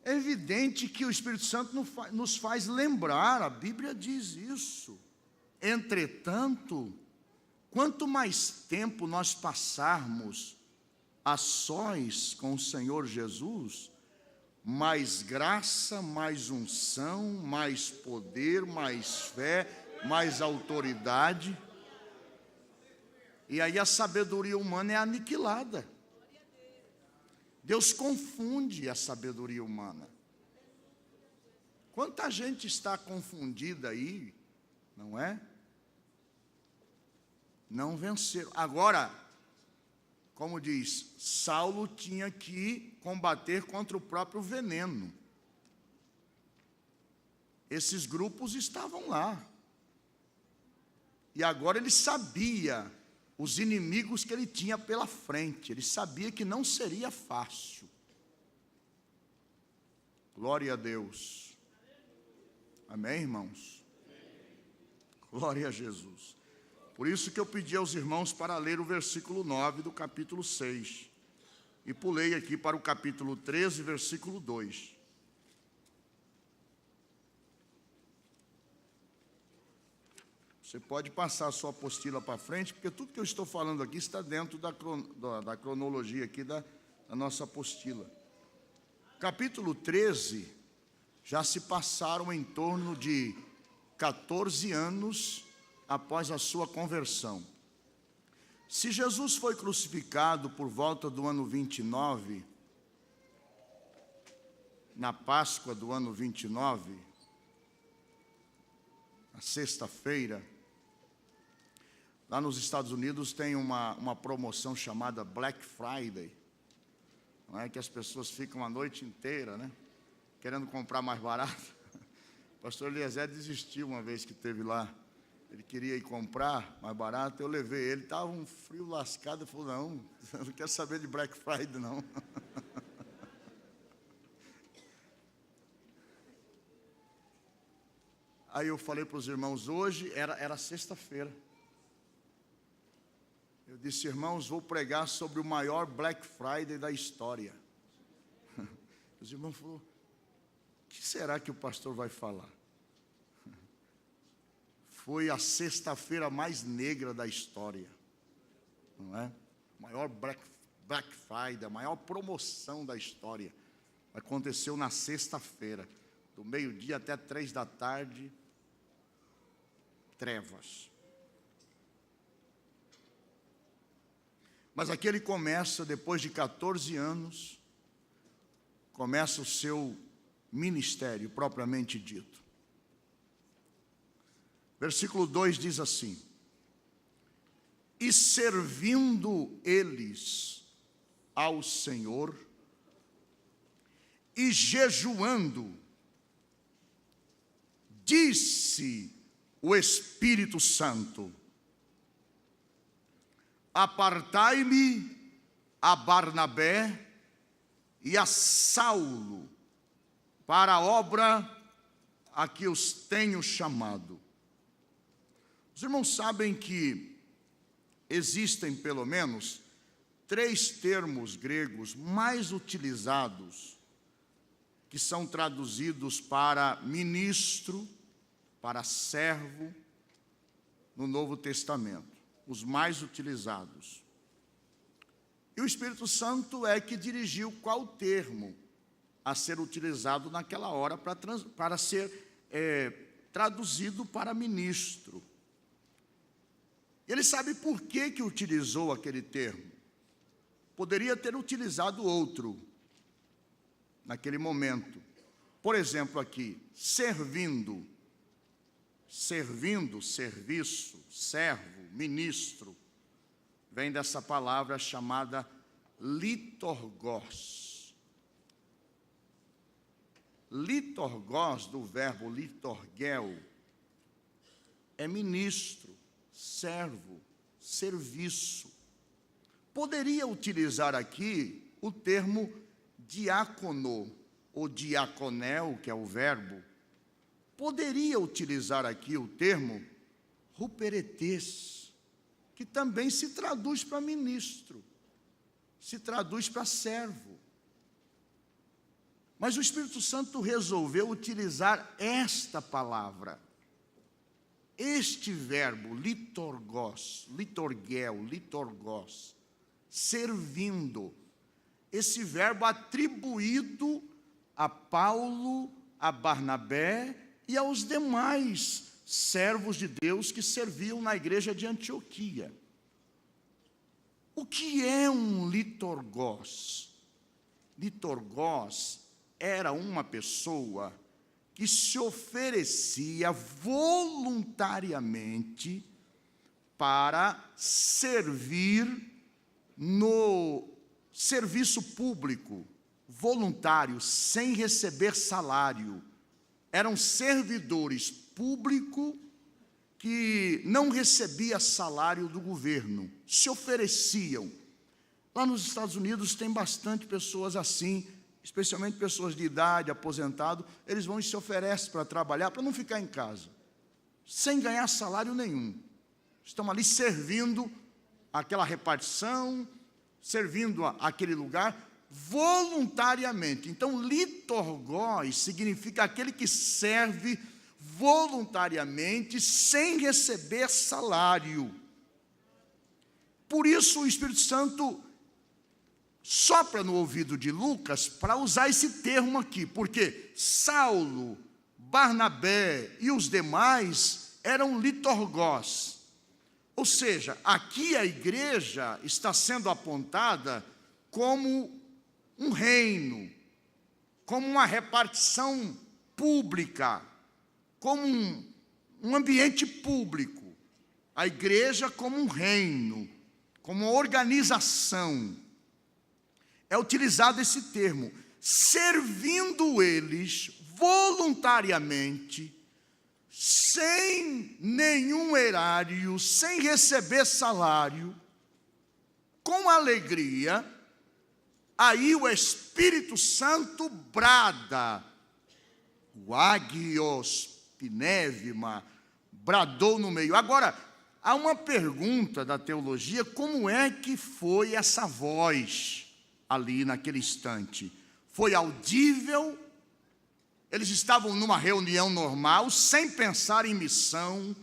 É evidente que o Espírito Santo nos faz lembrar, a Bíblia diz isso. Entretanto, quanto mais tempo nós passarmos a sós com o Senhor Jesus, mais graça, mais unção, mais poder, mais fé, mais autoridade. E aí a sabedoria humana é aniquilada. Deus confunde a sabedoria humana. Quanta gente está confundida aí, não é? Não venceram. Agora, como diz, Saulo tinha que combater contra o próprio veneno. Esses grupos estavam lá. E agora ele sabia os inimigos que ele tinha pela frente. Ele sabia que não seria fácil. Glória a Deus. Amém, irmãos? Glória a Jesus. Por isso que eu pedi aos irmãos para ler o versículo 9 do capítulo 6. E pulei aqui para o capítulo 13, versículo 2. Você pode passar a sua apostila para frente, porque tudo que eu estou falando aqui está dentro da cronologia aqui da nossa apostila. Capítulo 13, já se passaram em torno de 14 anos após a sua conversão. Se Jesus foi crucificado por volta do ano 29, na Páscoa do ano 29, na sexta-feira, lá nos Estados Unidos tem uma promoção chamada Black Friday, não é? Que as pessoas ficam a noite inteira, né? Querendo comprar mais barato. O pastor Eliezer desistiu uma vez que teve lá. Ele queria ir comprar mais barato, eu levei ele, estava um frio lascado, ele falou, não quero saber de Black Friday, não. Aí eu falei para os irmãos, hoje era sexta-feira. Eu disse, irmãos, vou pregar sobre o maior Black Friday da história. Os irmãos falaram, o que será que o pastor vai falar? Foi a sexta-feira mais negra da história, não é? O maior Black Friday, a maior promoção da história. Aconteceu na sexta-feira, do meio-dia até 3 da tarde, trevas. Mas aqui ele começa, depois de 14 anos, começa o seu ministério propriamente dito. Versículo 2 diz assim: e servindo eles ao Senhor, e jejuando, disse o Espírito Santo: apartai-me a Barnabé e a Saulo para a obra a que os tenho chamado. Os irmãos sabem que existem pelo menos três termos gregos mais utilizados, que são traduzidos para ministro, para servo, no Novo Testamento, os mais utilizados. E o Espírito Santo é que dirigiu qual termo a ser utilizado naquela hora para ser traduzido para ministro. Ele sabe por que utilizou aquele termo. Poderia ter utilizado outro naquele momento. Por exemplo, aqui, servindo, serviço, servo, ministro, vem dessa palavra chamada litorgos. Litorgos, do verbo litorgel, é ministro, servo, serviço. Poderia utilizar aqui o termo diácono, ou diaconel, que é o verbo. Poderia utilizar aqui o termo ruperetes, que também se traduz para ministro, se traduz para servo. Mas o Espírito Santo resolveu utilizar esta palavra, este verbo, litorgos, servindo. Esse verbo atribuído a Paulo, a Barnabé e aos demais servos de Deus que serviam na igreja de Antioquia. O que é um litorgos? Litorgos era uma pessoa que se oferecia voluntariamente para servir no serviço público, voluntário, sem receber salário. Eram servidores públicos que não recebiam salário do governo, se ofereciam. Lá nos Estados Unidos tem bastante pessoas assim, especialmente pessoas de idade, aposentado, eles vão e se oferecem para trabalhar, para não ficar em casa, sem ganhar salário nenhum. Estão ali servindo aquela repartição, servindo aquele lugar voluntariamente. Então, litorgos significa aquele que serve voluntariamente, sem receber salário. Por isso, o Espírito Santo sopra no ouvido de Lucas para usar esse termo aqui, porque Saulo, Barnabé e os demais eram litorgos. Ou seja, aqui a igreja está sendo apontada como um reino, como uma repartição pública, como um ambiente público. A igreja como um reino, como uma organização. É utilizado esse termo, servindo eles voluntariamente, sem nenhum erário, sem receber salário, com alegria. Aí o Espírito Santo brada, o Agios Pinevima bradou no meio. Agora, há uma pergunta da teologia: como é que foi essa voz ali naquele instante? Foi audível? Eles estavam numa reunião normal, sem pensar em missão,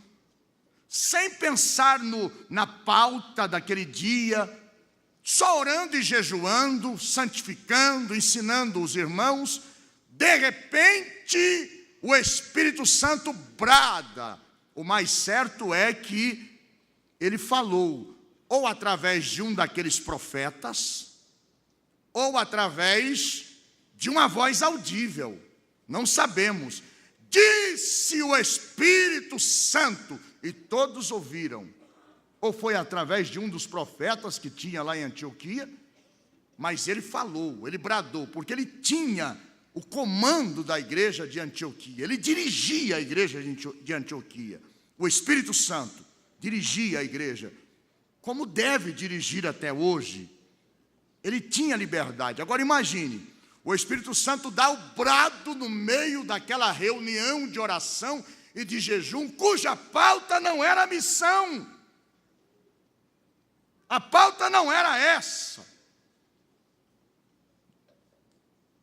sem pensar na pauta daquele dia, só orando e jejuando, santificando, ensinando os irmãos. De repente, o Espírito Santo brada. O mais certo é que ele falou, ou através de um daqueles profetas, ou através de uma voz audível. Não sabemos. Disse o Espírito Santo, e todos ouviram. Ou foi através de um dos profetas que tinha lá em Antioquia, mas ele falou, ele bradou, porque ele tinha o comando da igreja de Antioquia, ele dirigia a igreja de Antioquia. O Espírito Santo dirigia a igreja, como deve dirigir até hoje. Ele tinha liberdade. Agora imagine, o Espírito Santo dá o brado no meio daquela reunião de oração e de jejum, cuja pauta não era a missão. A pauta não era essa.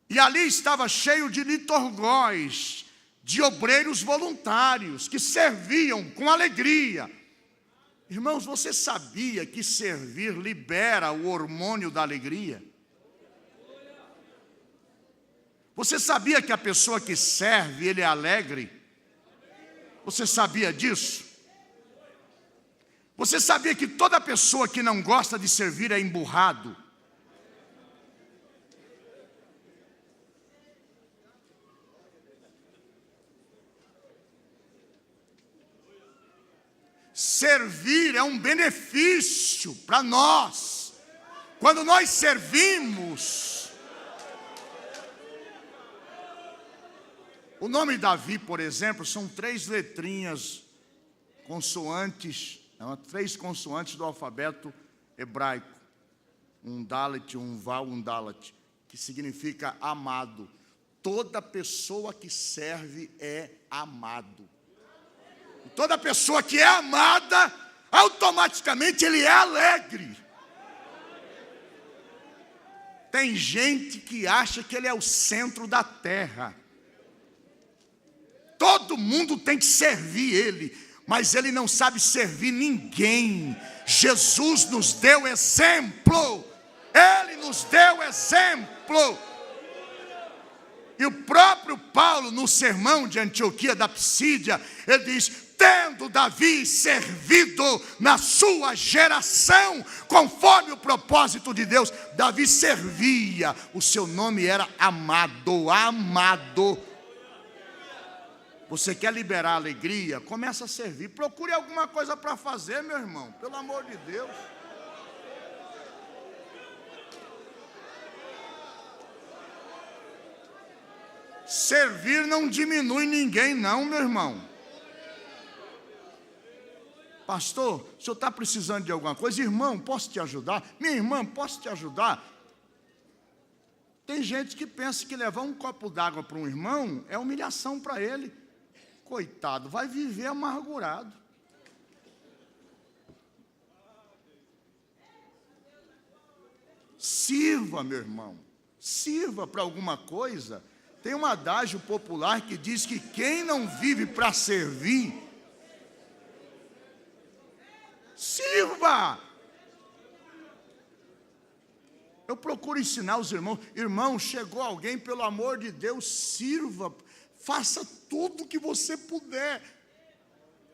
E ali estava cheio de litorgóis, de obreiros voluntários, que serviam com alegria. Irmãos, você sabia que servir libera o hormônio da alegria? Você sabia que a pessoa que serve, ele é alegre? Você sabia disso? Você sabia que toda pessoa que não gosta de servir é emburrado? Servir é um benefício para nós. Quando nós servimos, o nome Davi, por exemplo, são 3 letrinhas consoantes, 3 consoantes do alfabeto hebraico. Um Dalet, um Val, um Dalet, que significa amado. Toda pessoa que serve é amado. Toda pessoa que é amada, automaticamente ele é alegre. Tem gente que acha que ele é o centro da terra. Todo mundo tem que servir ele, mas ele não sabe servir ninguém. Jesus nos deu exemplo. Ele nos deu exemplo. E o próprio Paulo, no sermão de Antioquia da Psídia, ele diz: tendo Davi servido na sua geração, conforme o propósito de Deus, Davi servia, o seu nome era amado, amado. Você quer liberar a alegria? Começa a servir, procure alguma coisa para fazer, meu irmão, pelo amor de Deus. Servir não diminui ninguém não, meu irmão. Pastor, o senhor está precisando de alguma coisa? Irmão, posso te ajudar? Minha irmã, posso te ajudar? Tem gente que pensa que levar um copo d'água para um irmão é humilhação para ele. Coitado, vai viver amargurado. Sirva, meu irmão, sirva para alguma coisa. Tem um adágio popular que diz que quem não vive para servir, sirva. Eu procuro ensinar os irmãos. Irmão, chegou alguém, pelo amor de Deus, sirva. Faça tudo o que você puder.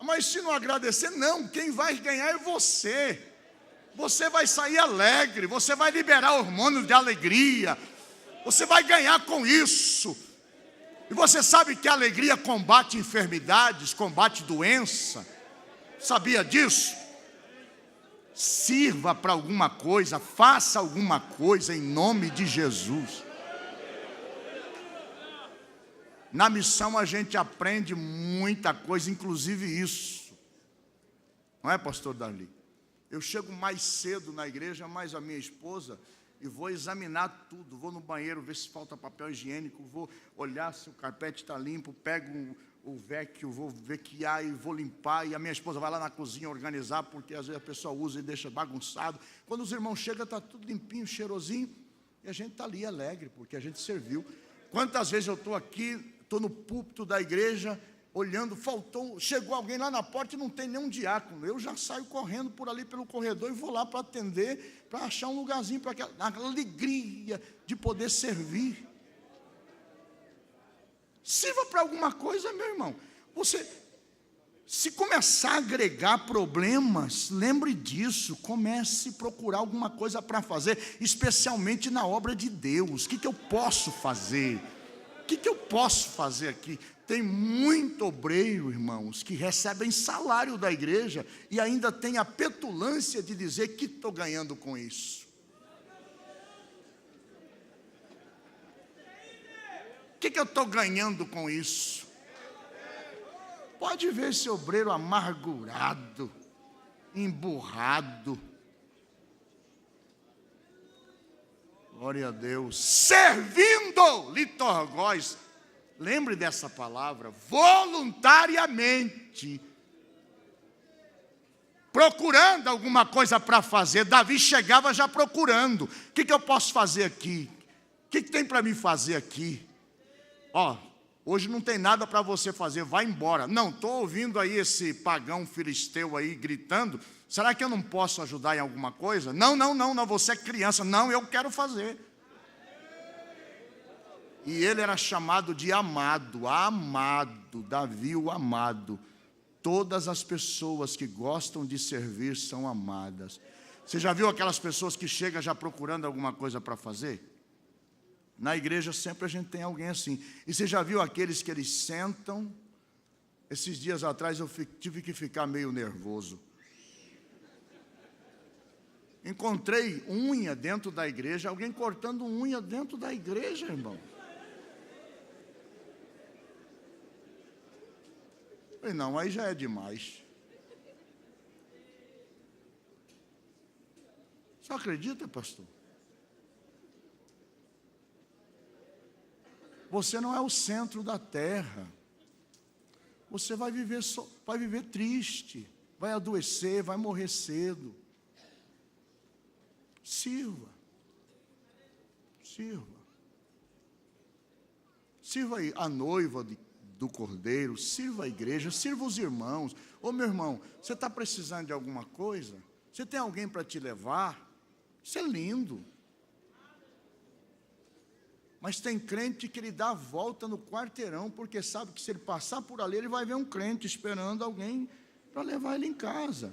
Mas se não agradecer, não. Quem vai ganhar é você. Você vai sair alegre. Você vai liberar hormônios de alegria. Você vai ganhar com isso. E você sabe que a alegria combate enfermidades, combate doença. Sabia disso? Sirva para alguma coisa, faça alguma coisa em nome de Jesus. Na missão a gente aprende muita coisa, inclusive isso. Não é, pastor Darli? Eu chego mais cedo na igreja, mais a minha esposa, e vou examinar tudo. Vou no banheiro ver se falta papel higiênico, vou olhar se o carpete está limpo, pego o vecchio, vou ver que há e vou limpar, e a minha esposa vai lá na cozinha organizar, porque às vezes a pessoa usa e deixa bagunçado. Quando os irmãos chegam, está tudo limpinho, cheirosinho, e a gente está ali alegre, porque a gente serviu. Quantas vezes eu estou aqui, estou no púlpito da igreja, olhando, chegou alguém lá na porta e não tem nenhum diácono. Eu já saio correndo por ali pelo corredor e vou lá para atender, para achar um lugarzinho, para aquela alegria de poder servir. Sirva para alguma coisa, meu irmão. Você, se começar a agregar problemas, lembre disso, comece a procurar alguma coisa para fazer, especialmente na obra de Deus. O que eu posso fazer? O que eu posso fazer aqui? Tem muito obreiro, irmãos, que recebem salário da igreja e ainda tem a petulância de dizer que estou ganhando com isso. O que eu estou ganhando com isso? Pode ver esse obreiro amargurado, emburrado. Glória a Deus. Servindo, litorgóis. Lembre dessa palavra, voluntariamente. procurando alguma coisa para fazer. Davi chegava já procurando. O que eu posso fazer aqui? O que tem para mim fazer aqui? Hoje não tem nada para você fazer, vai embora. Não, estou ouvindo aí esse pagão filisteu aí gritando. Será que eu não posso ajudar em alguma coisa? Não, você é criança. Não, eu quero fazer. E ele era chamado de amado, Davi o amado. Todas as pessoas que gostam de servir são amadas. Você já viu aquelas pessoas que chegam já procurando alguma coisa para fazer? Na igreja sempre a gente tem alguém assim. E você já viu aqueles que eles sentam? Esses dias atrás eu tive que ficar meio nervoso. Encontrei unha dentro da igreja, alguém cortando unha dentro da igreja, irmão. Falei, não, aí já é demais. Você acredita, pastor? Você não é o centro da terra. Você vai viver triste, vai adoecer, vai morrer cedo. Sirva. Sirva aí a noiva do Cordeiro, sirva a igreja, sirva os irmãos. Ô meu irmão, você está precisando de alguma coisa? Você tem alguém para te levar? Isso é lindo. Mas tem crente que ele dá a volta no quarteirão, porque sabe que se ele passar por ali, ele vai ver um crente esperando alguém para levar ele em casa.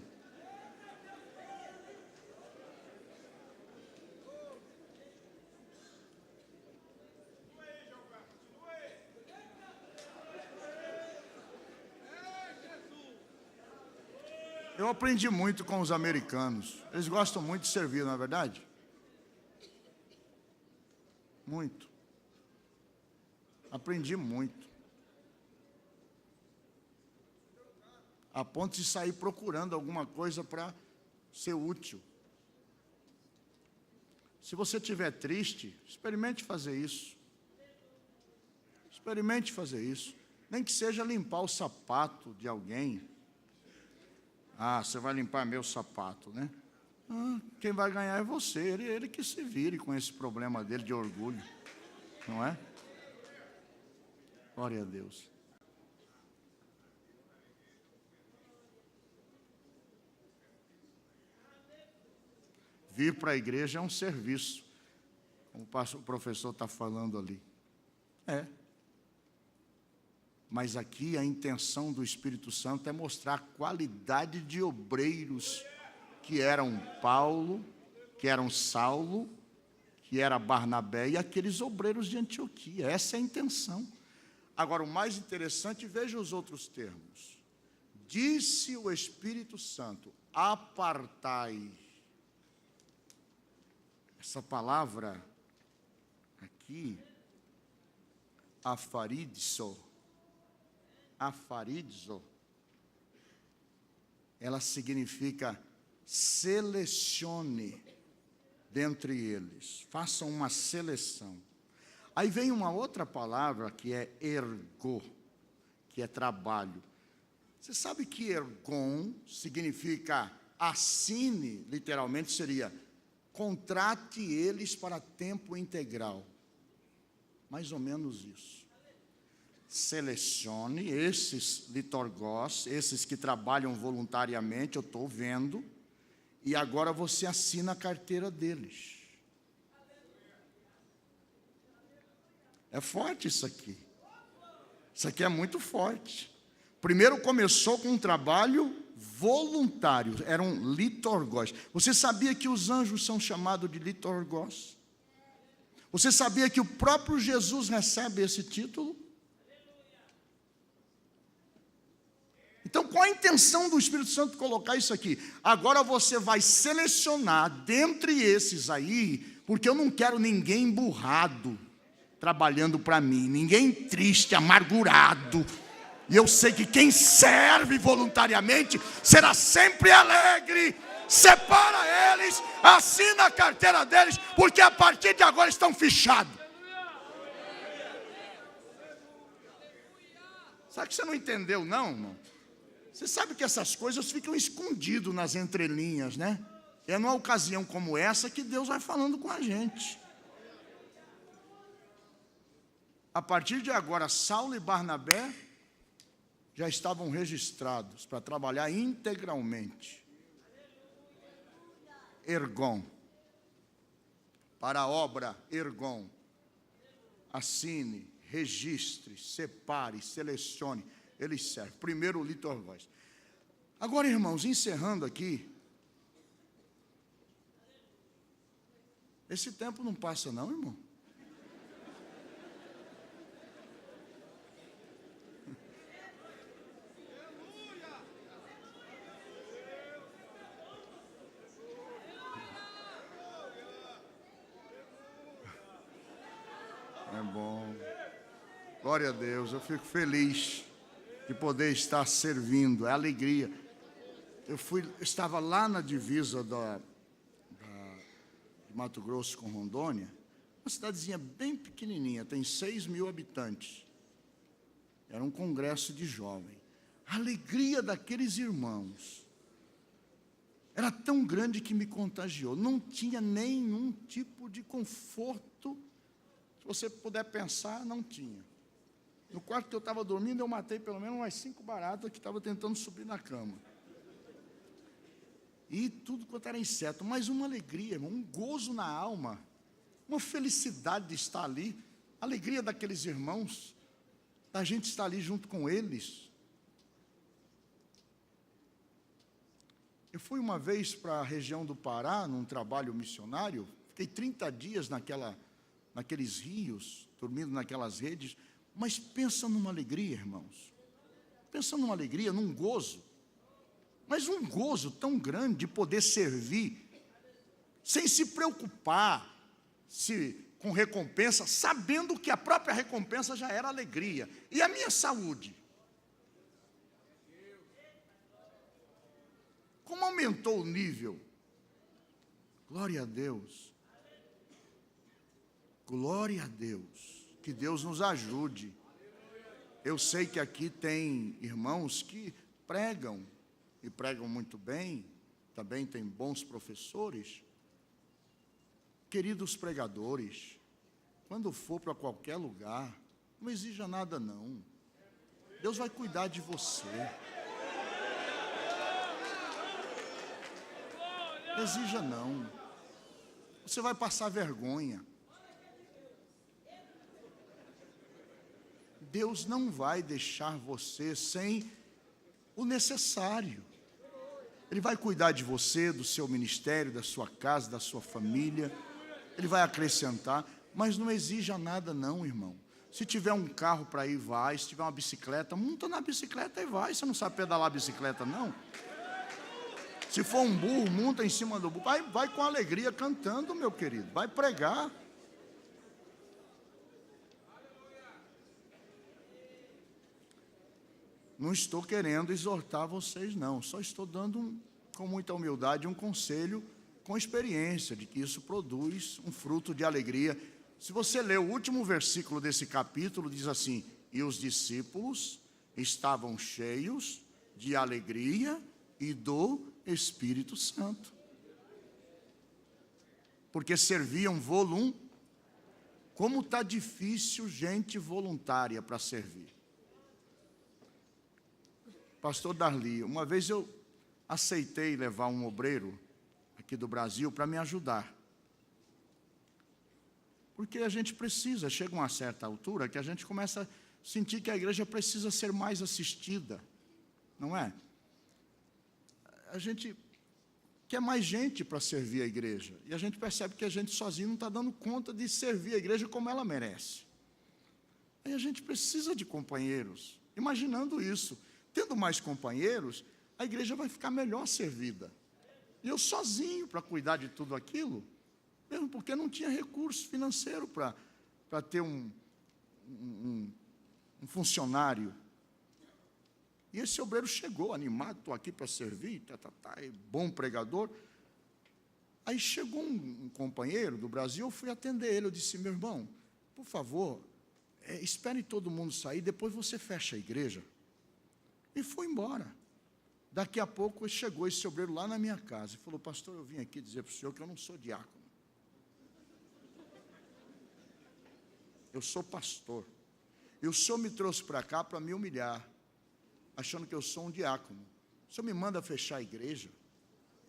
Eu aprendi muito com os americanos. Eles gostam muito de servir, não é verdade? Muito. Aprendi muito. A ponto de sair procurando alguma coisa para ser útil. Se você estiver triste, experimente fazer isso. Experimente fazer isso. Nem que seja limpar o sapato de alguém. Você vai limpar meu sapato, né? Quem vai ganhar é você. Ele que se vire com esse problema dele de orgulho. Não é? Glória a Deus. Vir para a igreja é um serviço, como o professor está falando ali. Mas aqui a intenção do Espírito Santo é mostrar a qualidade de obreiros que eram Paulo, que eram Saulo, que era Barnabé e aqueles obreiros de Antioquia. Essa é a intenção. Agora, o mais interessante, veja os outros termos. Disse o Espírito Santo, apartai. Essa palavra aqui, afaridzo, ela significa selecione dentre eles, façam uma seleção. Aí vem uma outra palavra que é ergo, que é trabalho. Você sabe que ergon significa assine, literalmente seria contrate eles para tempo integral. Mais ou menos isso. Selecione esses litorgós, esses que trabalham voluntariamente, eu estou vendo, e agora você assina a carteira deles. É forte isso aqui. Isso aqui é muito forte. Primeiro começou com um trabalho voluntário, eram litorgós. Você sabia que os anjos são chamados de litorgós? Você sabia que o próprio Jesus recebe esse título? Então, qual a intenção do Espírito Santo colocar isso aqui? Agora você vai selecionar dentre esses aí, porque eu não quero ninguém emburrado trabalhando para mim, ninguém triste, amargurado. E eu sei que quem serve voluntariamente será sempre alegre. Separa eles, assina a carteira deles, porque a partir de agora estão fichados. Sabe que você não entendeu, não, irmão? Você sabe que essas coisas ficam escondidas nas entrelinhas, né? É numa ocasião como essa que Deus vai falando com a gente. A partir de agora, Saulo e Barnabé já estavam registrados para trabalhar integralmente. Ergon. Para a obra Ergon. Assine, registre, separe, selecione. Eles servem. Primeiro o liturgos. Agora, irmãos, encerrando aqui. Esse tempo não passa não, irmão. É bom. Glória a Deus, eu fico feliz de poder estar servindo, é alegria. Eu estava lá na divisa de Mato Grosso com Rondônia, uma cidadezinha bem pequenininha, tem 6.000 habitantes. Era um congresso de jovens. A alegria daqueles irmãos era tão grande que me contagiou. Não tinha nenhum tipo de conforto. Se você puder pensar, não tinha. No quarto que eu estava dormindo, eu matei pelo menos umas 5 baratas que estavam tentando subir na cama. E tudo quanto era inseto, mas uma alegria, irmão, um gozo na alma, uma felicidade de estar ali, a alegria daqueles irmãos, da gente estar ali junto com eles. Eu fui uma vez para a região do Pará, num trabalho missionário, fiquei 30 dias naqueles rios, dormindo naquelas redes, mas pensa numa alegria, irmãos, pensa numa alegria, num gozo, mas um gozo tão grande de poder servir, sem se preocupar com recompensa, sabendo que a própria recompensa já era alegria. E a minha saúde? Como aumentou o nível? Glória a Deus. Glória a Deus. Que Deus nos ajude. Eu sei que aqui tem irmãos que pregam, e pregam muito bem, também tem bons professores. Queridos pregadores, quando for para qualquer lugar, não exija nada não. Deus vai cuidar de você. Não exija não. Você vai passar vergonha. Deus não vai deixar você sem o necessário. Ele vai cuidar de você, do seu ministério, da sua casa, da sua família. Ele vai acrescentar, mas não exija nada não, irmão. Se tiver um carro para ir, vai. Se tiver uma bicicleta, monta na bicicleta e vai. Você não sabe pedalar a bicicleta, não? Se for um burro, monta em cima do burro. Vai com alegria cantando, meu querido. Vai pregar. Não estou querendo exortar vocês, não. Só estou dando, com muita humildade, um conselho com experiência de que isso produz um fruto de alegria. Se você ler o último versículo desse capítulo, diz assim: e os discípulos estavam cheios de alegria e do Espírito Santo, porque serviam Como está difícil gente voluntária para servir. Pastor Darli, uma vez eu aceitei levar um obreiro aqui do Brasil para me ajudar. Porque a gente precisa, chega uma certa altura que a gente começa a sentir que a igreja precisa ser mais assistida, não é? A gente quer mais gente para servir a igreja, e a gente percebe que a gente sozinho não está dando conta de servir a igreja como ela merece. Aí a gente precisa de companheiros, imaginando isso. Tendo mais companheiros, a igreja vai ficar melhor servida. E eu sozinho para cuidar de tudo aquilo, mesmo porque não tinha recurso financeiro para ter um funcionário. E esse obreiro chegou animado, estou aqui para servir, é bom pregador. Aí chegou um companheiro do Brasil, eu fui atender ele, eu disse: meu irmão, por favor, espere todo mundo sair, depois você fecha a igreja. E foi embora. Daqui a pouco chegou esse obreiro lá na minha casa e falou: pastor, eu vim aqui dizer para o senhor que eu não sou diácono. Eu sou pastor. E o senhor me trouxe para cá para me humilhar, achando que eu sou um diácono. O senhor me manda fechar a igreja?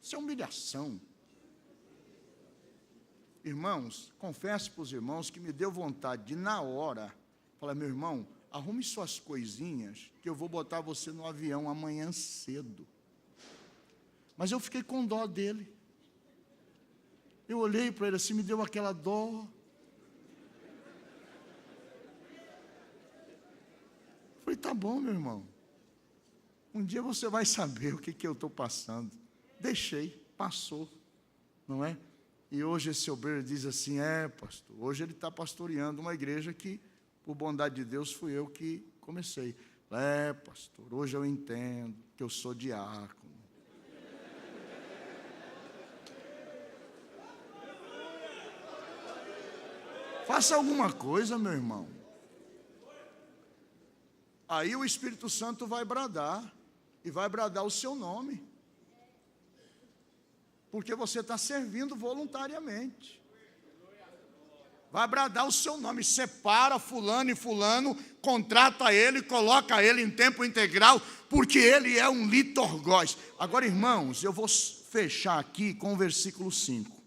Isso é humilhação. Irmãos, confesso para os irmãos que me deu vontade de, na hora, falar: meu irmão, arrume suas coisinhas, que eu vou botar você no avião amanhã cedo. Mas eu fiquei com dó dele. Eu olhei para ele assim, me deu aquela dó. Falei: tá bom, meu irmão. Um dia você vai saber o que eu estou passando. Deixei, passou, não é? E hoje esse obreiro diz assim: pastor, hoje ele está pastoreando uma igreja que, por bondade de Deus, fui eu que comecei. Pastor, hoje eu entendo que eu sou diácono. Faça alguma coisa, meu irmão. Aí o Espírito Santo vai bradar, e vai bradar o seu nome, porque você está servindo voluntariamente. Vai bradar o seu nome, separa fulano e fulano, contrata ele, coloca ele em tempo integral, porque ele é um litorgós. Agora, irmãos, eu vou fechar aqui com o versículo 5.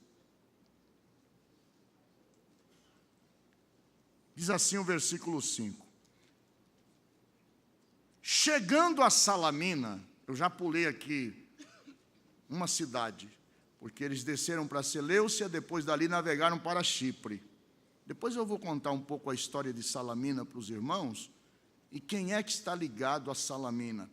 Diz assim o versículo 5. Chegando a Salamina, eu já pulei aqui uma cidade, porque eles desceram para Seleucia, depois dali navegaram para Chipre. Depois eu vou contar um pouco a história de Salamina para os irmãos, e quem é que está ligado a Salamina,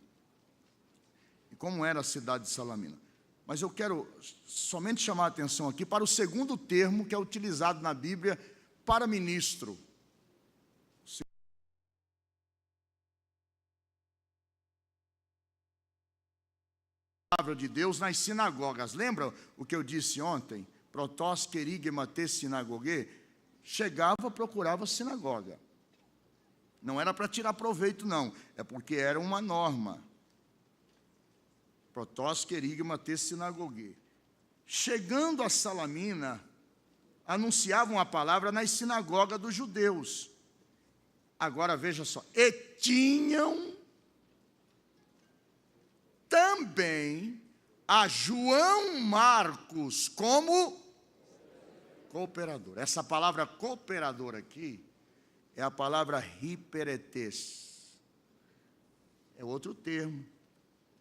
e como era a cidade de Salamina. Mas eu quero somente chamar a atenção aqui para o segundo termo que é utilizado na Bíblia para ministro. Palavra de Deus nas sinagogas. Lembra o que eu disse ontem? Protós, querigma, te sinagogue. Chegava, procurava sinagoga. Não era para tirar proveito, não. É porque era uma norma. Protós, querigma, te sinagogue. Chegando a Salamina, anunciavam a palavra nas sinagogas dos judeus. Agora veja só. E tinham também a João Marcos como cooperador. Essa palavra cooperador aqui é a palavra hiperetes. É outro termo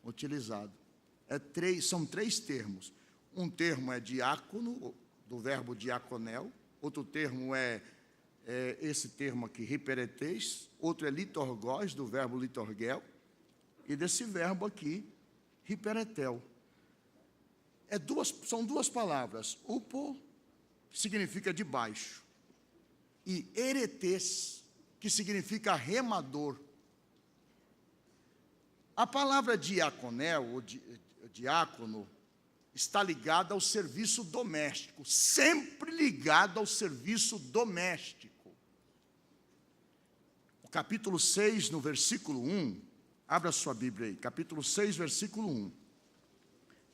utilizado. São três termos. Um termo é diácono, do verbo diaconel. Outro termo é esse termo aqui, hiperetes. Outro é litorgós, do verbo litorgel. E desse verbo aqui, hiperetel. São duas palavras. Upo, que significa de baixo, e eretes, que significa remador. A palavra diaconel, ou diácono, está ligada ao serviço doméstico, sempre ligado ao serviço doméstico. O capítulo 6, no versículo 1, abra sua Bíblia aí, capítulo 6, versículo 1.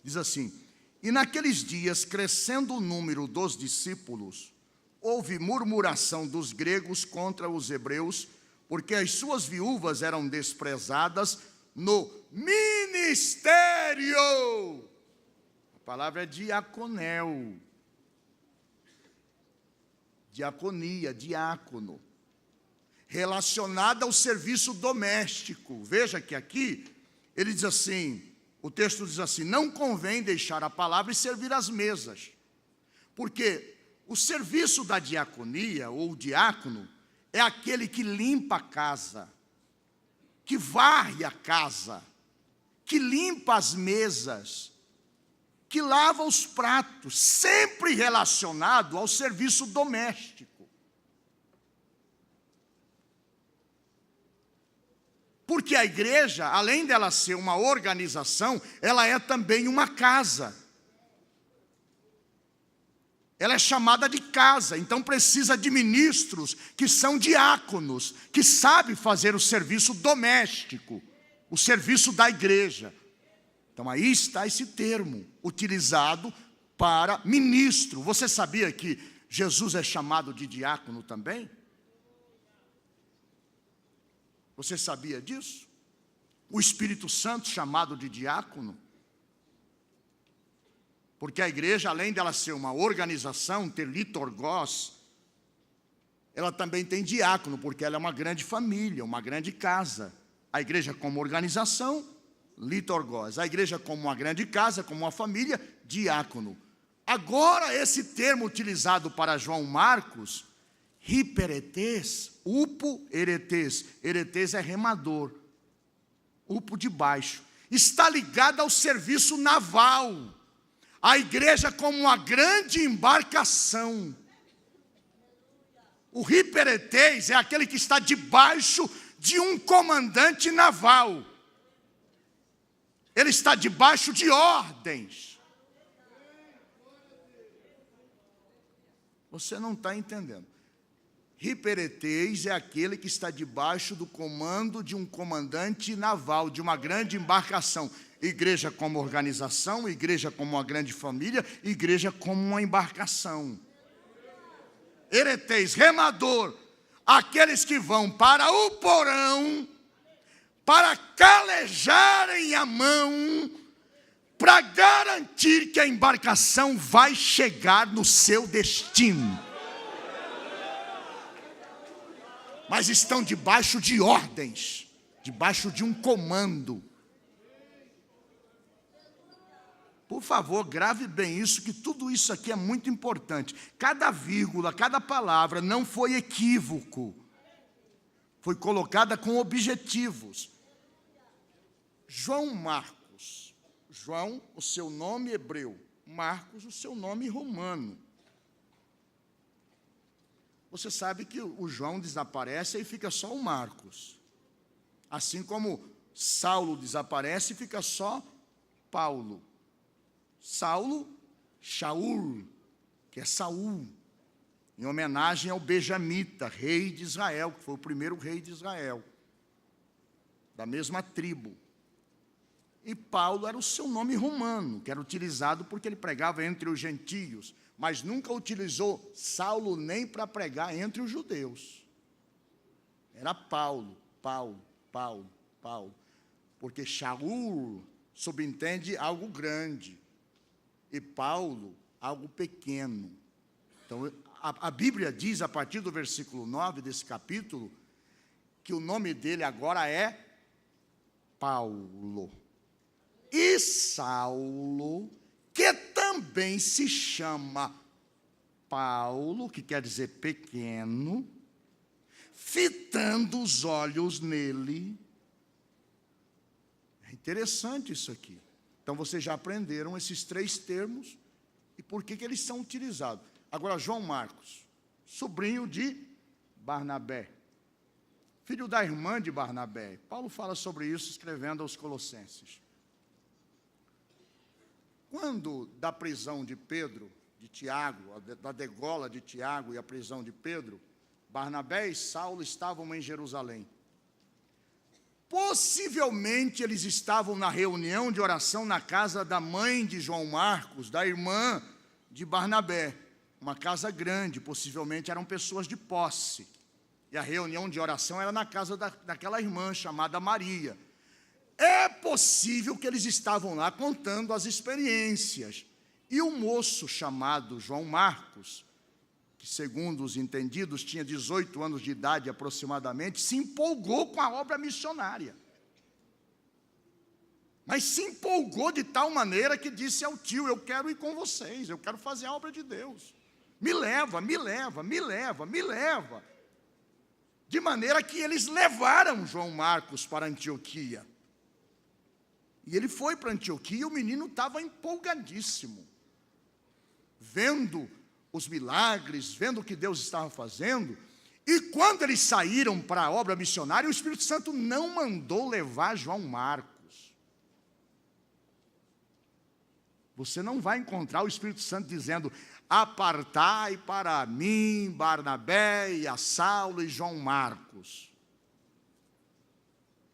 Diz assim: e naqueles dias, crescendo o número dos discípulos, houve murmuração dos gregos contra os hebreus, porque as suas viúvas eram desprezadas no ministério. A palavra é diaconel. Diaconia, diácono. Relacionada ao serviço doméstico. Veja que aqui, ele diz assim, o texto diz assim: não convém deixar a palavra e servir às mesas. Porque o serviço da diaconia, ou diácono, é aquele que limpa a casa, que varre a casa, que limpa as mesas, que lava os pratos, sempre relacionado ao serviço doméstico. Porque a igreja, além dela ser uma organização, ela é também uma casa. Ela é chamada de casa, então precisa de ministros que são diáconos, que sabem fazer o serviço doméstico, o serviço da igreja. Então aí está esse termo, utilizado para ministro. Você sabia que Jesus é chamado de diácono também? Você sabia disso? O Espírito Santo chamado de diácono? Porque a igreja, além dela ser uma organização, ter litorgós, ela também tem diácono, porque ela é uma grande família, uma grande casa. A igreja como organização, litorgós. A igreja como uma grande casa, como uma família, diácono. Agora, esse termo utilizado para João Marcos, hiperetes, upo eretes. Eretes é remador. Upo de baixo. Está ligado ao serviço naval. A igreja como uma grande embarcação. O hiperetes é aquele que está debaixo de um comandante naval. Ele está debaixo de ordens. Você não está entendendo. Hiperetes é aquele que está debaixo do comando de um comandante naval, de uma grande embarcação. Igreja como organização, igreja como uma grande família, igreja como uma embarcação. Eretes, remador, aqueles que vão para o porão, para calejarem a mão, para garantir que a embarcação vai chegar no seu destino. Mas estão debaixo de ordens, debaixo de um comando. Por favor, grave bem isso, que tudo isso aqui é muito importante. Cada vírgula, cada palavra não foi equívoco. Foi colocada com objetivos. João Marcos. João, o seu nome hebreu. Marcos, o seu nome romano. Você sabe que o João desaparece e fica só o Marcos. Assim como Saulo desaparece e fica só Paulo. Saulo, Shaul, que é Saul, em homenagem ao Benjamita, rei de Israel, que foi o primeiro rei de Israel, da mesma tribo. E Paulo era o seu nome romano, que era utilizado porque ele pregava entre os gentios, mas nunca utilizou Saulo nem para pregar entre os judeus. Era Paulo, porque Shaul subentende algo grande, e Paulo, algo pequeno. Então, a Bíblia diz, a partir do versículo 9 desse capítulo, que o nome dele agora é Paulo. E Saulo, que também se chama Paulo, que quer dizer pequeno, fitando os olhos nele. É interessante isso aqui. Então, vocês já aprenderam esses três termos e por que eles são utilizados. Agora, João Marcos, sobrinho de Barnabé, filho da irmã de Barnabé. Paulo fala sobre isso escrevendo aos Colossenses. Quando da prisão de Pedro, de Tiago, da degola de Tiago e a prisão de Pedro, Barnabé e Saulo estavam em Jerusalém. Possivelmente eles estavam na reunião de oração na casa da mãe de João Marcos, da irmã de Barnabé. Uma casa grande, possivelmente eram pessoas de posse. E a reunião de oração era na casa daquela irmã chamada Maria. É possível que eles estavam lá contando as experiências. E um moço chamado João Marcos, que segundo os entendidos tinha 18 anos de idade aproximadamente, se empolgou com a obra missionária. Mas se empolgou de tal maneira que disse ao tio: eu quero ir com vocês, eu quero fazer a obra de Deus. Me leva, me leva, me leva, me leva. De maneira que eles levaram João Marcos para Antioquia. E ele foi para Antioquia e o menino estava empolgadíssimo, vendo os milagres, vendo o que Deus estava fazendo. E quando eles saíram para a obra missionária, o Espírito Santo não mandou levar João Marcos. Você não vai encontrar o Espírito Santo dizendo: apartai para mim Barnabé e a Saulo e João Marcos.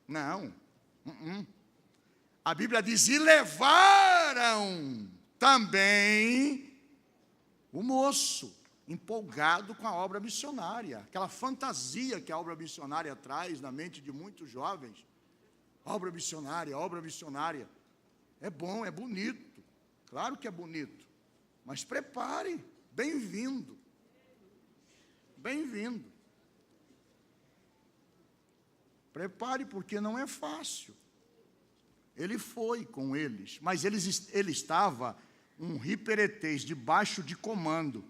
Não. A Bíblia diz, e levaram também o moço, empolgado com a obra missionária, aquela fantasia que a obra missionária traz na mente de muitos jovens. Obra missionária, obra missionária. É bom, é bonito, claro que é bonito, mas prepare, bem-vindo, bem-vindo. Prepare, porque não é fácil. Ele foi com eles, mas ele estava um hiperetês, debaixo de comando.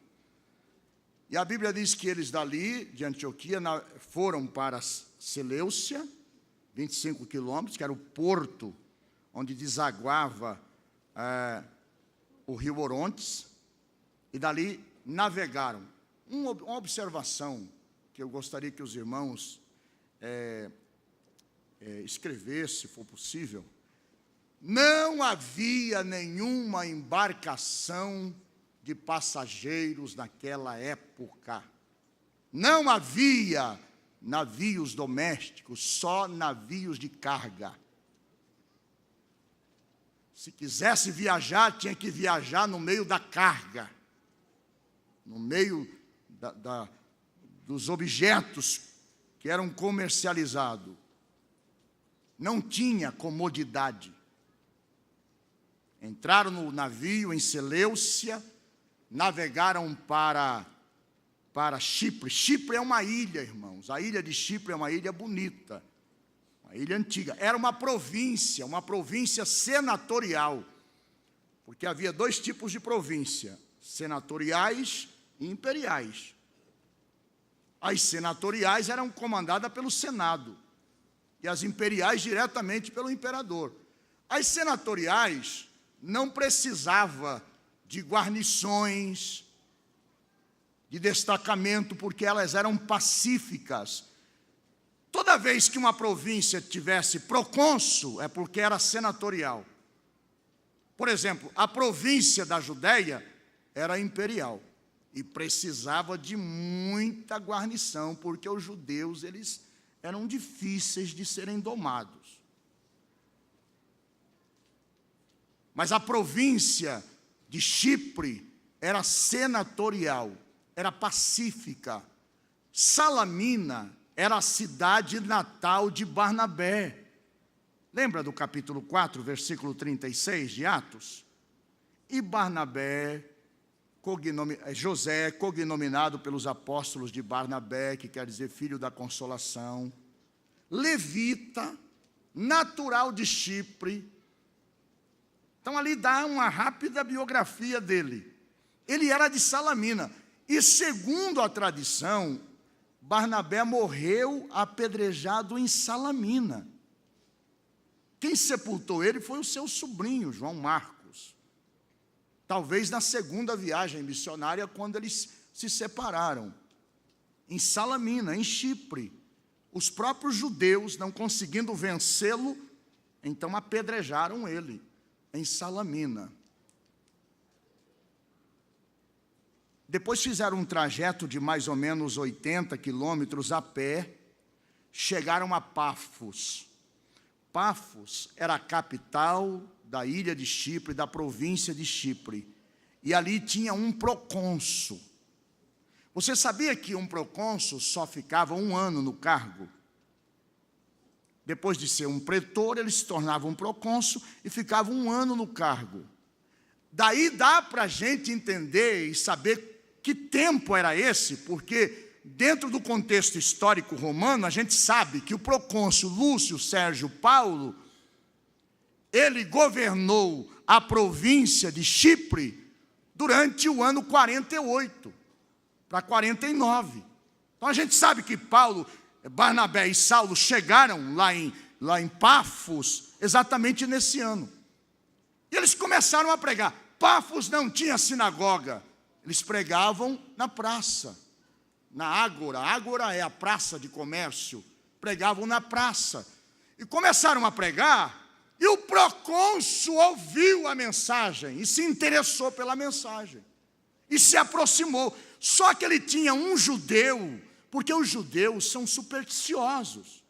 E a Bíblia diz que eles dali, de Antioquia, foram para Seleucia, 25 quilômetros, que era o porto onde desaguava o rio Orontes, e dali navegaram. Uma observação que eu gostaria que os irmãos escrevessem, se for possível. Não havia nenhuma embarcação de passageiros naquela época. Não havia navios domésticos, só navios de carga. Se quisesse viajar, tinha que viajar no meio da carga, no meio dos objetos que eram comercializados. Não tinha comodidade. Entraram no navio em Seleucia, navegaram para Chipre. Chipre é uma ilha, irmãos. A ilha de Chipre é uma ilha bonita, uma ilha antiga. Era uma província senatorial, porque havia dois tipos de província, senatoriais e imperiais. As senatoriais eram comandadas pelo Senado, e as imperiais diretamente pelo imperador. As senatoriais não precisava de guarnições, de destacamento, porque elas eram pacíficas. Toda vez que uma província tivesse procônsul, é porque era senatorial. Por exemplo, a província da Judéia era imperial e precisava de muita guarnição, porque os judeus eles eram difíceis de serem domados. Mas a província de Chipre era senatorial, era pacífica. Salamina era a cidade natal de Barnabé. Lembra do capítulo 4, versículo 36 de Atos? E Barnabé, José, cognominado pelos apóstolos de Barnabé, que quer dizer filho da consolação, levita, natural de Chipre. Então, ali dá uma rápida biografia dele. Ele era de Salamina. E, segundo a tradição, Barnabé morreu apedrejado em Salamina. Quem sepultou ele foi o seu sobrinho, João Marcos. Talvez na segunda viagem missionária, quando eles se separaram. Em Salamina, em Chipre. Os próprios judeus, não conseguindo vencê-lo, então apedrejaram ele. Em Salamina. Depois fizeram um trajeto de mais ou menos 80 quilômetros a pé, chegaram a Pafos. Pafos era a capital da ilha de Chipre, da província de Chipre, e ali tinha um procônsul. Você sabia que um procônsul só ficava 1 ano no cargo? Depois de ser um pretor, ele se tornava um procônsul e ficava 1 ano no cargo. Daí dá para a gente entender e saber que tempo era esse, porque dentro do contexto histórico romano, a gente sabe que o procônsul Lúcio Sérgio Paulo, ele governou a província de Chipre durante o ano 48 para 49. Então a gente sabe que Barnabé e Saulo chegaram lá em Pafos exatamente nesse ano. E eles começaram a pregar. Pafos não tinha sinagoga. Eles pregavam na praça, na ágora. A ágora é a praça de comércio. Pregavam na praça. E começaram a pregar, e o procônsul ouviu a mensagem e se interessou pela mensagem. E se aproximou. Só que ele tinha um judeu, porque os judeus são supersticiosos.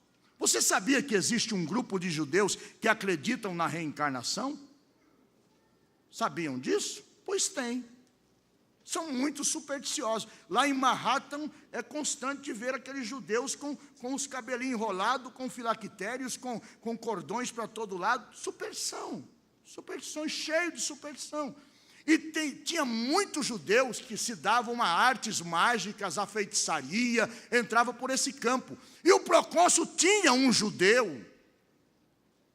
Você sabia que existe um grupo de judeus que acreditam na reencarnação? Sabiam disso? Pois tem. São muito supersticiosos. Lá em Manhattan é constante ver aqueles judeus com os cabelinhos enrolados, com filactérios, com cordões para todo lado. Superstição, cheio de superstição. E tinha muitos judeus que se davam a artes mágicas, a feitiçaria, entrava por esse campo. E o procônsul tinha um judeu,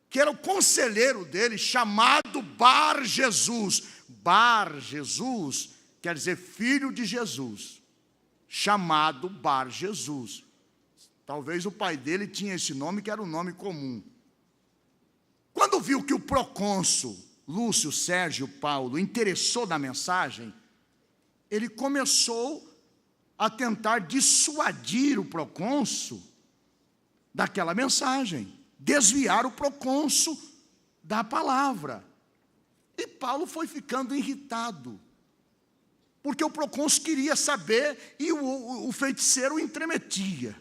que era o conselheiro dele, chamado Bar Jesus. Bar Jesus quer dizer filho de Jesus, chamado Bar Jesus. Talvez o pai dele tinha esse nome, que era um nome comum. Quando viu que o procônsul Lúcio Sérgio Paulo interessou na mensagem, ele começou a tentar dissuadir o procônsul daquela mensagem, desviar o procônsul da palavra. E Paulo foi ficando irritado, porque o procônsul queria saber e o feiticeiro entremetia.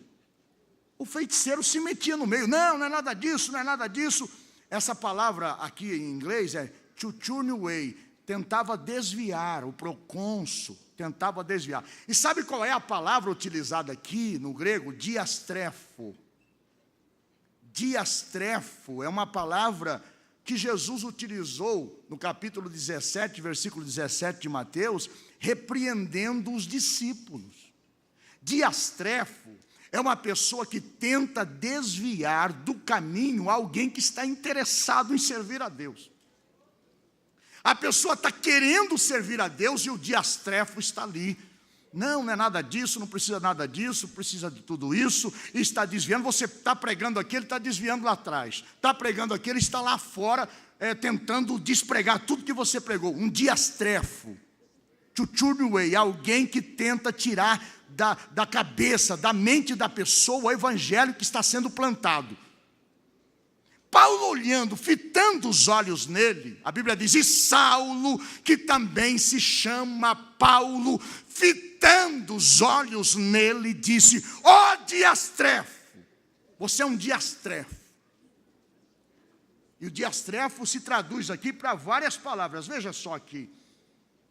O feiticeiro se metia no meio. Não é nada disso, não é nada disso. Essa palavra aqui em inglês é to turn away. Tentava desviar, o procônsul tentava desviar. E sabe qual é a palavra utilizada aqui no grego? Diastrefo. Diastrefo é uma palavra que Jesus utilizou no capítulo 17, versículo 17 de Mateus, repreendendo os discípulos. Diastrefo é uma pessoa que tenta desviar do caminho alguém que está interessado em servir a Deus. A pessoa está querendo servir a Deus e o diastrefo está ali. Não é nada disso, não precisa nada disso, precisa de tudo isso, e está desviando. Você está pregando aqui, ele está desviando lá atrás. Está pregando aqui, ele está lá fora, tentando despregar tudo que você pregou. Um diastrefo. To turn away, alguém que tenta tirar da cabeça, da mente da pessoa, o evangelho que está sendo plantado. Paulo olhando, fitando os olhos nele, a Bíblia diz, e Saulo, que também se chama Paulo, fitando os olhos nele, disse, ó diastrefo, você é um diastrefo. E o diastrefo se traduz aqui para várias palavras, veja só aqui,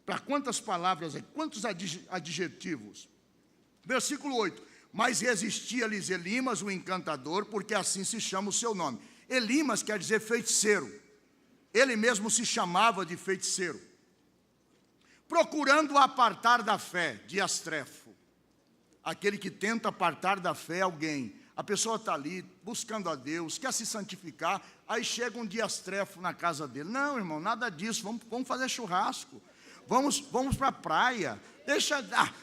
para quantas palavras, quantos adjetivos. Versículo 8, mas resistia-lhes Elimas, o encantador, porque assim se chama o seu nome. Elimas quer dizer feiticeiro. Ele mesmo se chamava de feiticeiro. Procurando apartar da fé, diastrefo. Aquele que tenta apartar da fé alguém. A pessoa está ali, buscando a Deus, quer se santificar, aí chega um diastrefo na casa dele. Não, irmão, nada disso, vamos fazer churrasco. Vamos para a praia.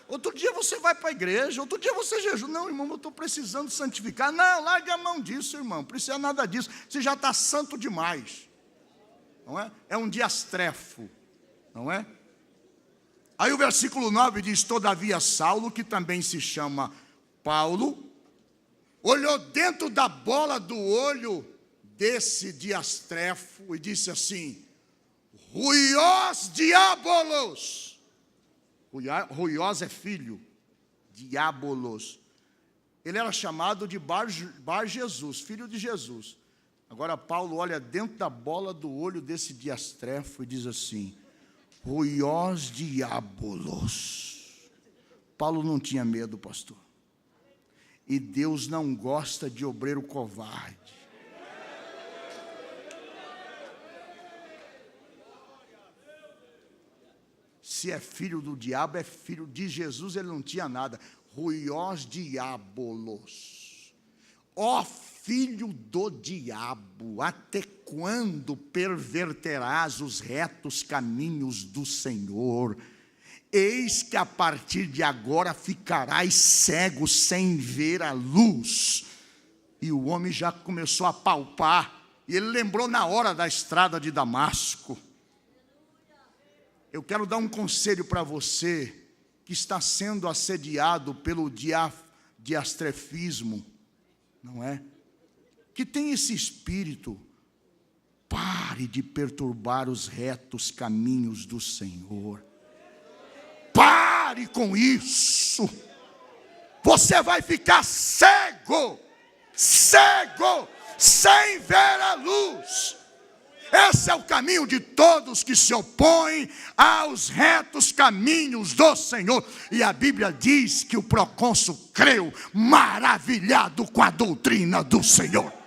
Outro dia você vai para a igreja, outro dia você jejum. Não, irmão, eu estou precisando santificar. Não, larga a mão disso, irmão, não precisa nada disso. Você já está santo demais. Não é? É um diastrefo, não é? Aí o versículo 9 diz, todavia Saulo, que também se chama Paulo, olhou dentro da bola do olho desse diastrefo e disse assim, Ruiós diabolos. Ruiós é filho, diabolos. Ele era chamado de Bar Jesus, filho de Jesus. Agora Paulo olha dentro da bola do olho desse diastrefo e diz assim, Ruiós diabolos. Paulo não tinha medo, pastor. E Deus não gosta de obreiro covarde. Se é filho do diabo, é filho de Jesus, ele não tinha nada. Ruiós diabolos. Ó filho do diabo, até quando perverterás os retos caminhos do Senhor? Eis que a partir de agora ficarás cego sem ver a luz. E o homem já começou a palpar. E ele lembrou na hora da estrada de Damasco. Eu quero dar um conselho para você que está sendo assediado pelo diastrefismo, não é? Que tem esse espírito. Pare de perturbar os retos caminhos do Senhor. Pare com isso. Você vai ficar cego. Cego. caminho de todos que se opõem aos retos caminhos do Senhor. E a Bíblia diz que o procônsul creu, maravilhado com a doutrina do Senhor.